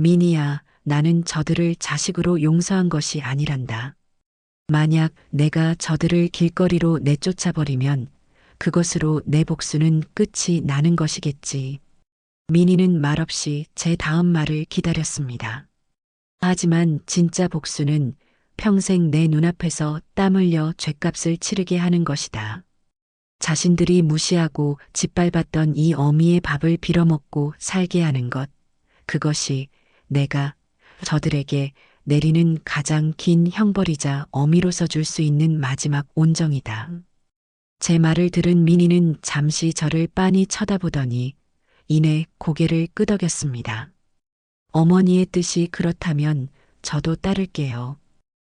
미니야, 나는 저들을 자식으로 용서한 것이 아니란다. 만약 내가 저들을 길거리로 내쫓아버리면 그것으로 내 복수는 끝이 나는 것이겠지. 미니는 말없이 제 다음 말을 기다렸습니다. 하지만 진짜 복수는 평생 내 눈앞에서 땀 흘려 죗값을 치르게 하는 것이다. 자신들이 무시하고 짓밟았던 이 어미의 밥을 빌어먹고 살게 하는 것, 그것이 내가 저들에게 내리는 가장 긴 형벌이자 어미로서 줄 수 있는 마지막 온정이다. 제 말을 들은 미니는 잠시 저를 빤히 쳐다보더니 이내 고개를 끄덕였습니다. 어머니의 뜻이 그렇다면 저도 따를게요.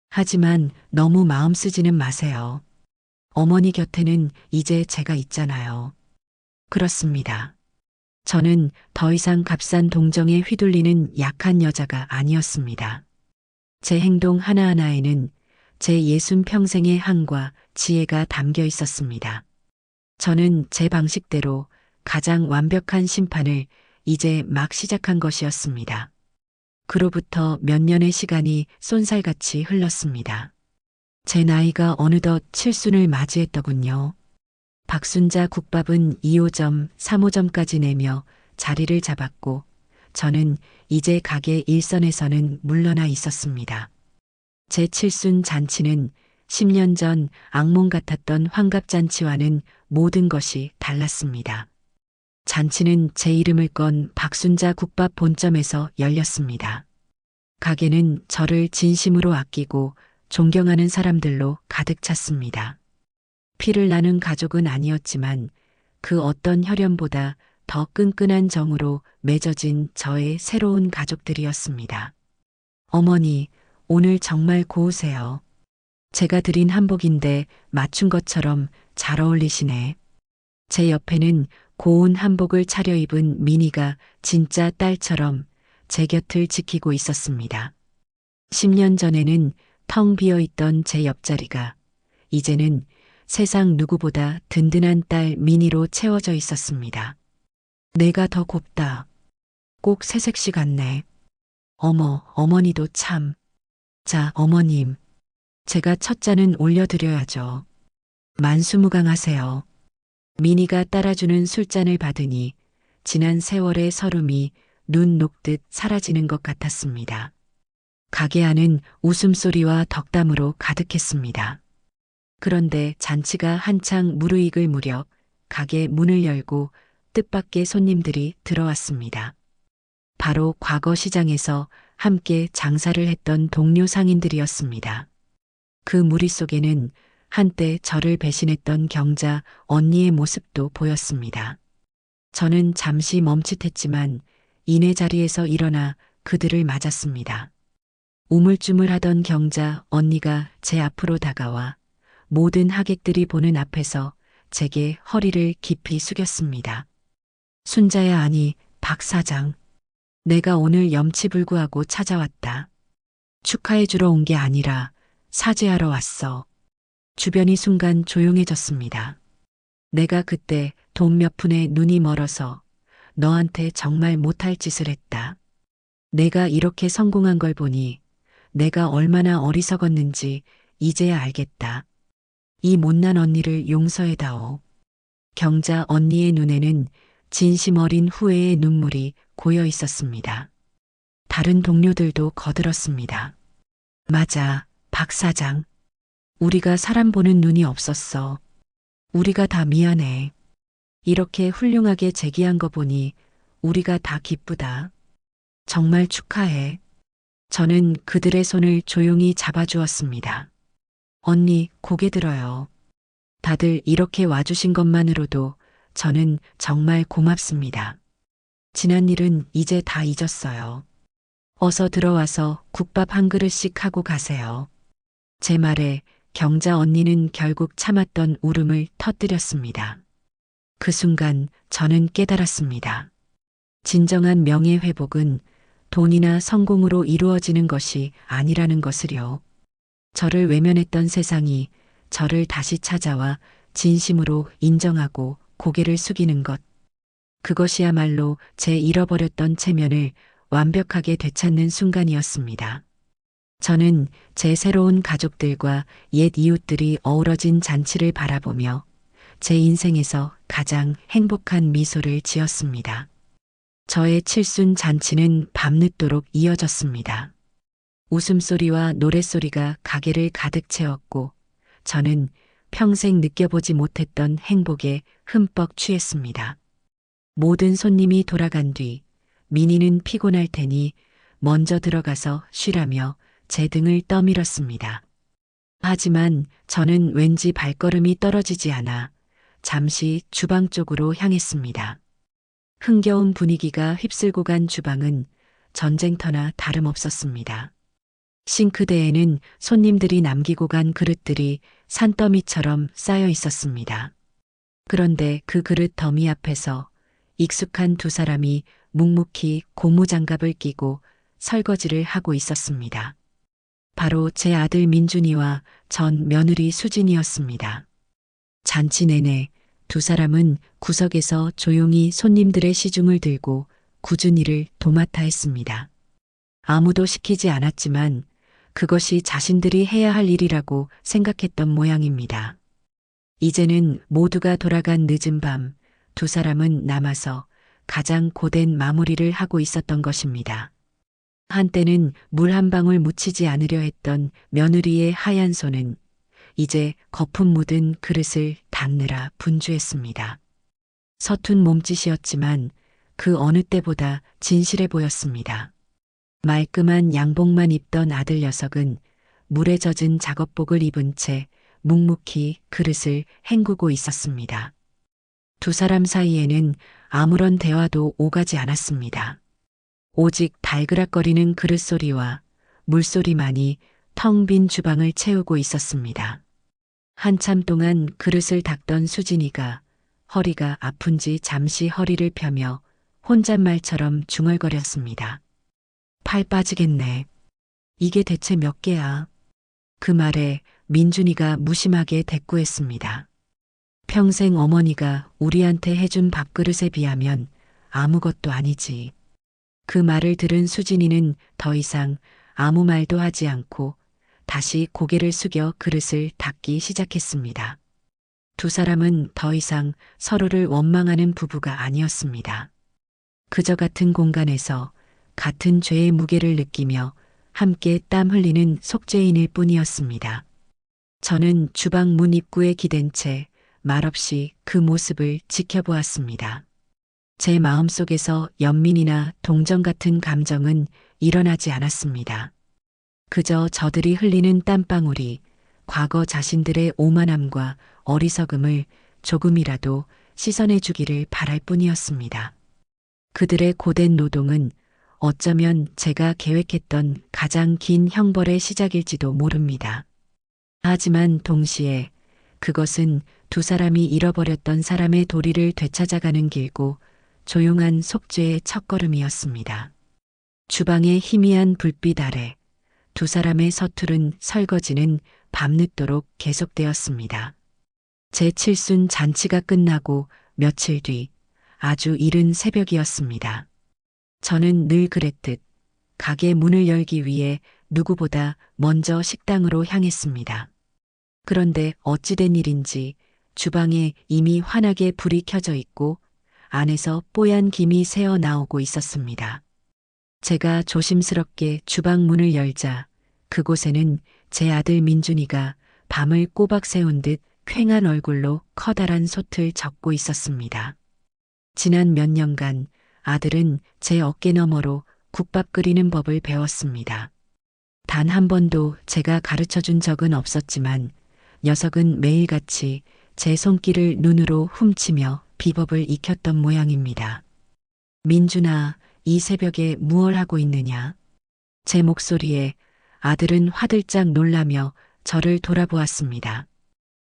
하지만 너무 마음 쓰지는 마세요. 어머니 곁에는 이제 제가 있잖아요. 그렇습니다. 저는 더 이상 값싼 동정에 휘둘리는 약한 여자가 아니었습니다. 제 행동 하나하나에는 제 60평생의 한과 지혜가 담겨 있었습니다. 저는 제 방식대로 가장 완벽한 심판을 이제 막 시작한 것이었습니다. 그로부터 몇 년의 시간이 쏜살같이 흘렀습니다. 제 나이가 어느덧 칠순을 맞이했더군요. 박순자 국밥은 2호점, 3호점까지 내며 자리를 잡았고 저는 이제 가게 일선에서는 물러나 있었습니다. 제 칠순 잔치는 10년 전 악몽 같았던 환갑잔치와는 모든 것이 달랐습니다. 잔치는 제 이름을 건 박순자 국밥 본점에서 열렸습니다. 가게는 저를 진심으로 아끼고 존경하는 사람들로 가득 찼습니다. 피를 나눈 가족은 아니었지만 그 어떤 혈연보다 더 끈끈한 정으로 맺어진 저의 새로운 가족들이었습니다. 어머니, 오늘 정말 고우세요. 제가 드린 한복인데 맞춘 것처럼 잘 어울리시네. 제 옆에는 고운 한복을 차려입은 미니가 진짜 딸처럼 제 곁을 지키고 있었습니다. 10년 전에는 텅 비어 있던 제 옆자리가 이제는 세상 누구보다 든든한 딸 미니로 채워져 있었습니다. 내가 더 곱다. 꼭 새색시 같네. 어머, 어머니도 참. 자, 어머님. 제가 첫 잔은 올려드려야죠. 만수무강하세요. 미니가 따라주는 술잔을 받으니 지난 세월의 서름이 눈 녹듯 사라지는 것 같았습니다. 가게 안은 웃음소리와 덕담으로 가득했습니다. 그런데 잔치가 한창 무르익을 무렵 가게 문을 열고 뜻밖의 손님들이 들어왔습니다. 바로 과거 시장에서 함께 장사를 했던 동료 상인들이었습니다. 그 무리 속에는 한때 저를 배신했던 경자 언니의 모습도 보였습니다. 저는 잠시 멈칫했지만 이내 자리에서 일어나 그들을 맞았습니다. 우물쭈물하던 경자 언니가 제 앞으로 다가와 모든 하객들이 보는 앞에서 제게 허리를 깊이 숙였습니다. 순자야, 아니 박 사장. 내가 오늘 염치불구하고 찾아왔다. 축하해 주러 온 게 아니라 사죄하러 왔어. 주변이 순간 조용해졌습니다. 내가 그때 돈 몇 푼에 눈이 멀어서 너한테 정말 못할 짓을 했다. 내가 이렇게 성공한 걸 보니 내가 얼마나 어리석었는지 이제야 알겠다. 이 못난 언니를 용서해다오. 경자 언니의 눈에는 진심 어린 후회의 눈물이 고여 있었습니다. 다른 동료들도 거들었습니다. 맞아, 박 사장. 우리가 사람 보는 눈이 없었어. 우리가 다 미안해. 이렇게 훌륭하게 제기한 거 보니 우리가 다 기쁘다. 정말 축하해. 저는 그들의 손을 조용히 잡아주었습니다. 언니, 고개 들어요. 다들 이렇게 와주신 것만으로도 저는 정말 고맙습니다. 지난 일은 이제 다 잊었어요. 어서 들어와서 국밥 한 그릇씩 하고 가세요. 제 말에 경자 언니는 결국 참았던 울음을 터뜨렸습니다. 그 순간 저는 깨달았습니다. 진정한 명예회복은 돈이나 성공으로 이루어지는 것이 아니라는 것을요. 저를 외면했던 세상이 저를 다시 찾아와 진심으로 인정하고 고개를 숙이는 것. 그것이야말로 제 잃어버렸던 체면을 완벽하게 되찾는 순간이었습니다. 저는 제 새로운 가족들과 옛 이웃들이 어우러진 잔치를 바라보며 제 인생에서 가장 행복한 미소를 지었습니다. 저의 칠순 잔치는 밤늦도록 이어졌습니다. 웃음소리와 노랫소리가 가게를 가득 채웠고 저는 평생 느껴보지 못했던 행복에 흠뻑 취했습니다. 모든 손님이 돌아간 뒤 민희는 피곤할 테니 먼저 들어가서 쉬라며 제 등을 떠밀었습니다. 하지만 저는 왠지 발걸음이 떨어지지 않아 잠시 주방 쪽으로 향했습니다. 흥겨운 분위기가 휩쓸고 간 주방은 전쟁터나 다름없었습니다. 싱크대에는 손님들이 남기고 간 그릇들이 산더미처럼 쌓여 있었습니다. 그런데 그 그릇 더미 앞에서 익숙한 두 사람이 묵묵히 고무장갑을 끼고 설거지를 하고 있었습니다. 바로 제 아들 민준이와 전 며느리 수진이었습니다. 잔치 내내 두 사람은 구석에서 조용히 손님들의 시중을 들고 꾸준히 일을 도맡아 했습니다. 아무도 시키지 않았지만 그것이 자신들이 해야 할 일이라고 생각했던 모양입니다. 이제는 모두가 돌아간 늦은 밤, 두 사람은 남아서 가장 고된 마무리를 하고 있었던 것입니다. 한때는 물 한 방울 묻히지 않으려 했던 며느리의 하얀 손은 이제 거품 묻은 그릇을 닦느라 분주했습니다. 서툰 몸짓이었지만 그 어느 때보다 진실해 보였습니다. 말끔한 양복만 입던 아들 녀석은 물에 젖은 작업복을 입은 채 묵묵히 그릇을 헹구고 있었습니다. 두 사람 사이에는 아무런 대화도 오가지 않았습니다. 오직 달그락거리는 그릇 소리와 물소리만이 텅 빈 주방을 채우고 있었습니다. 한참 동안 그릇을 닦던 수진이가 허리가 아픈지 잠시 허리를 펴며 혼잣말처럼 중얼거렸습니다. 팔 빠지겠네. 이게 대체 몇 개야? 그 말에 민준이가 무심하게 대꾸했습니다. 평생 어머니가 우리한테 해준 밥그릇에 비하면 아무것도 아니지. 그 말을 들은 수진이는 더 이상 아무 말도 하지 않고 다시 고개를 숙여 그릇을 닦기 시작했습니다. 두 사람은 더 이상 서로를 원망하는 부부가 아니었습니다. 그저 같은 공간에서 같은 죄의 무게를 느끼며 함께 땀 흘리는 속죄인일 뿐이었습니다. 저는 주방 문 입구에 기댄 채 말없이 그 모습을 지켜보았습니다. 제 마음속에서 연민이나 동정 같은 감정은 일어나지 않았습니다. 그저 저들이 흘리는 땀방울이 과거 자신들의 오만함과 어리석음을 조금이라도 씻어내 주기를 바랄 뿐이었습니다. 그들의 고된 노동은 어쩌면 제가 계획했던 가장 긴 형벌의 시작일지도 모릅니다. 하지만 동시에 그것은 두 사람이 잃어버렸던 사람의 도리를 되찾아가는 길고 조용한 속죄의 첫걸음이었습니다. 주방의 희미한 불빛 아래 두 사람의 서투른 설거지는 밤늦도록 계속되었습니다. 제 칠순 잔치가 끝나고 며칠 뒤 아주 이른 새벽이었습니다. 저는 늘 그랬듯 가게 문을 열기 위해 누구보다 먼저 식당으로 향했습니다. 그런데 어찌된 일인지 주방에 이미 환하게 불이 켜져 있고 안에서 뽀얀 김이 새어 나오고 있었습니다. 제가 조심스럽게 주방 문을 열자 그곳에는 제 아들 민준이가 밤을 꼬박 새운 듯 퀭한 얼굴로 커다란 솥을 접고 있었습니다. 지난 몇 년간 아들은 제 어깨 너머로 국밥 끓이는 법을 배웠습니다. 단 한 번도 제가 가르쳐 준 적은 없었지만 녀석은 매일같이 제 손길을 눈으로 훔치며 비법을 익혔던 모양입니다. 민준아, 이 새벽에 무얼 하고 있느냐? 제 목소리에 아들은 화들짝 놀라며 저를 돌아보았습니다.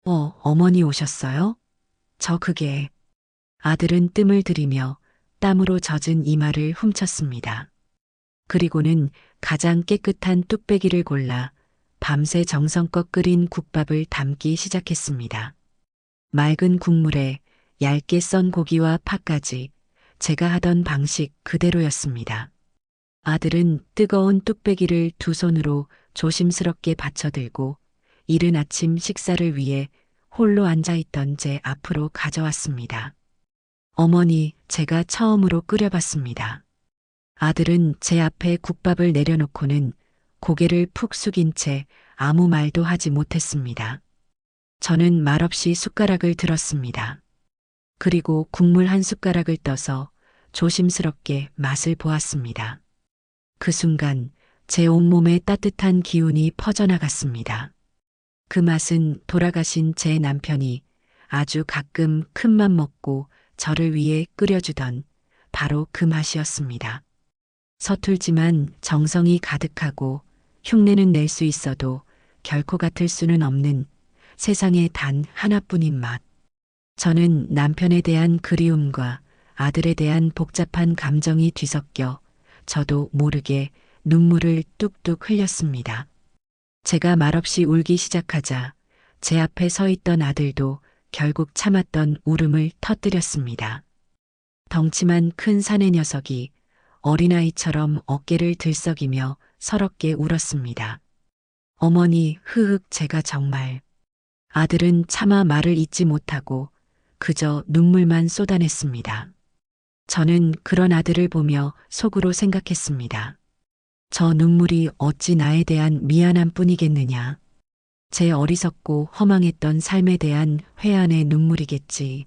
어머니 오셨어요? 저 그게. 아들은 뜸을 들이며 땀으로 젖은 이마를 훔쳤습니다. 그리고는 가장 깨끗한 뚝배기를 골라 밤새 정성껏 끓인 국밥을 담기 시작했습니다. 맑은 국물에 얇게 썬 고기와 파까지 제가 하던 방식 그대로였습니다. 아들은 뜨거운 뚝배기를 두 손으로 조심스럽게 받쳐들고 이른 아침 식사를 위해 홀로 앉아있던 제 앞으로 가져왔습니다. 어머니, 제가 처음으로 끓여봤습니다. 아들은 제 앞에 국밥을 내려놓고는 고개를 푹 숙인 채 아무 말도 하지 못했습니다. 저는 말없이 숟가락을 들었습니다. 그리고 국물 한 숟가락을 떠서 조심스럽게 맛을 보았습니다. 그 순간 제 온몸에 따뜻한 기운이 퍼져나갔습니다. 그 맛은 돌아가신 제 남편이 아주 가끔 큰맘 먹고 저를 위해 끓여주던 바로 그 맛이었습니다. 서툴지만 정성이 가득하고 흉내는 낼 수 있어도 결코 같을 수는 없는 세상에 단 하나뿐인 맛. 저는 남편에 대한 그리움과 아들에 대한 복잡한 감정이 뒤섞여 저도 모르게 눈물을 뚝뚝 흘렸습니다. 제가 말없이 울기 시작하자 제 앞에 서 있던 아들도 결국 참았던 울음을 터뜨렸습니다. 덩치만 큰 사내 녀석이 어린아이처럼 어깨를 들썩이며 서럽게 울었습니다. 어머니, 제가 정말. 아들은 차마 말을 잇지 못하고 그저 눈물만 쏟아냈습니다. 저는 그런 아들을 보며 속으로 생각했습니다. 저 눈물이 어찌 나에 대한 미안함 뿐이겠느냐. 제 어리석고 허망했던 삶에 대한 회한의 눈물이겠지.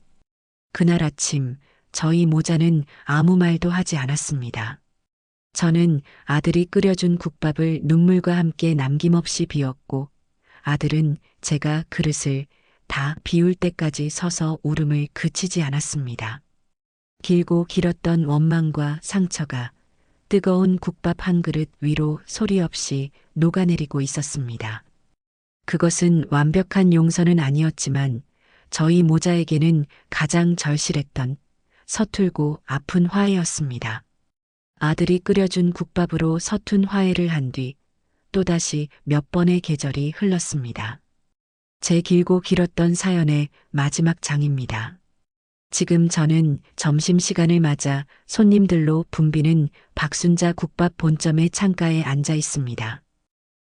그날 아침 저희 모자는 아무 말도 하지 않았습니다. 저는 아들이 끓여준 국밥을 눈물과 함께 남김없이 비웠고 아들은 제가 그릇을 다 비울 때까지 서서 울음을 그치지 않았습니다. 길고 길었던 원망과 상처가 뜨거운 국밥 한 그릇 위로 소리 없이 녹아내리고 있었습니다. 그것은 완벽한 용서는 아니었지만 저희 모자에게는 가장 절실했던 서툴고 아픈 화해였습니다. 아들이 끓여준 국밥으로 서툰 화해를 한 뒤 또다시 몇 번의 계절이 흘렀습니다. 제 길고 길었던 사연의 마지막 장입니다. 지금 저는 점심시간을 맞아 손님들로 붐비는 박순자 국밥 본점의 창가에 앉아 있습니다.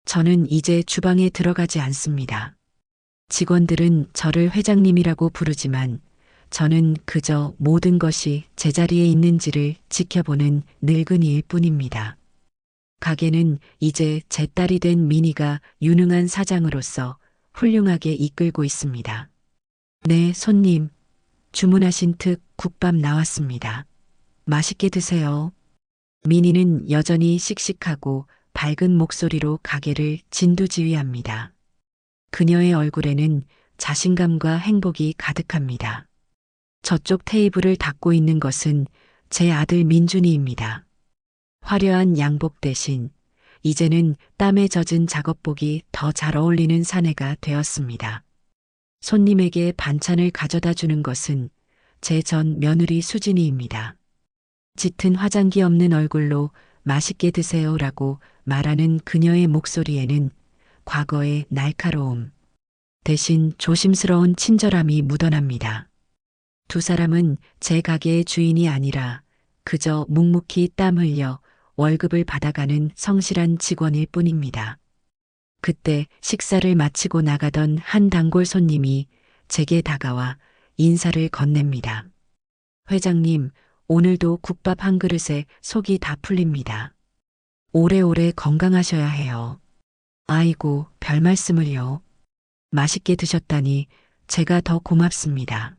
저는 이제 주방에 들어가지 않습니다. 직원들은 저를 회장님이라고 부르지만 저는 그저 모든 것이 제자리에 있는지를 지켜보는 늙은이일 뿐입니다. 가게는 이제 제 딸이 된 미니가 유능한 사장으로서 훌륭하게 이끌고 있습니다. 네, 손님. 주문하신 특 국밥 나왔습니다. 맛있게 드세요. 미니는 여전히 씩씩하고 밝은 목소리로 가게를 진두지휘합니다. 그녀의 얼굴에는 자신감과 행복이 가득합니다. 저쪽 테이블을 닦고 있는 것은 제 아들 민준이입니다. 화려한 양복 대신 이제는 땀에 젖은 작업복이 더 잘 어울리는 사내가 되었습니다. 손님에게 반찬을 가져다 주는 것은 제 전 며느리 수진이입니다. 짙은 화장기 없는 얼굴로 맛있게 드세요라고 말하는 그녀의 목소리에는 과거의 날카로움 대신 조심스러운 친절함이 묻어납니다. 두 사람은 제 가게의 주인이 아니라 그저 묵묵히 땀 흘려 월급을 받아가는 성실한 직원일 뿐입니다. 그때 식사를 마치고 나가던 한 단골 손님이 제게 다가와 인사를 건넵니다. 회장님, 오늘도 국밥 한 그릇에 속이 다 풀립니다. 오래오래 건강하셔야 해요. 아이고, 별 말씀을요. 맛있게 드셨다니 제가 더 고맙습니다.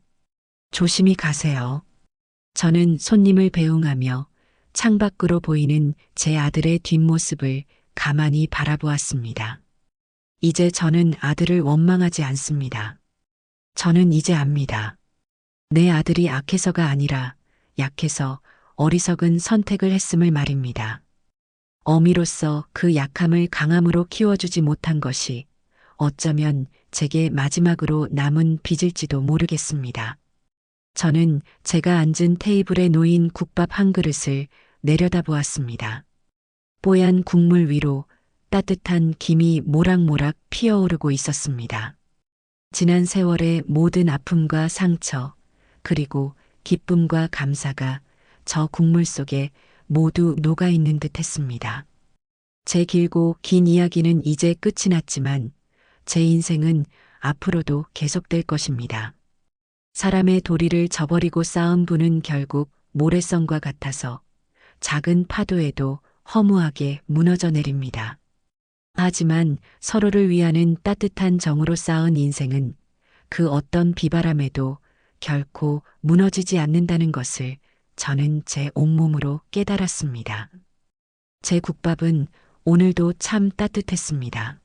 조심히 가세요. 저는 손님을 배웅하며 창밖으로 보이는 제 아들의 뒷모습을 가만히 바라보았습니다. 이제 저는 아들을 원망하지 않습니다. 저는 이제 압니다. 내 아들이 악해서가 아니라 약해서 어리석은 선택을 했음을 말입니다. 어미로서 그 약함을 강함으로 키워주지 못한 것이 어쩌면 제게 마지막으로 남은 빚일지도 모르겠습니다. 저는 제가 앉은 테이블에 놓인 국밥 한 그릇을 내려다보았습니다. 뽀얀 국물 위로 따뜻한 김이 모락모락 피어오르고 있었습니다. 지난 세월의 모든 아픔과 상처, 그리고 기쁨과 감사가 저 국물 속에 모두 녹아있는 듯 했습니다. 제 길고 긴 이야기는 이제 끝이 났지만 제 인생은 앞으로도 계속될 것입니다. 사람의 도리를 저버리고 쌓은 분은 결국 모래성과 같아서 작은 파도에도 허무하게 무너져 내립니다. 하지만 서로를 위하는 따뜻한 정으로 쌓은 인생은 그 어떤 비바람에도 결코 무너지지 않는다는 것을 저는 제 온몸으로 깨달았습니다. 제 국밥은 오늘도 참 따뜻했습니다.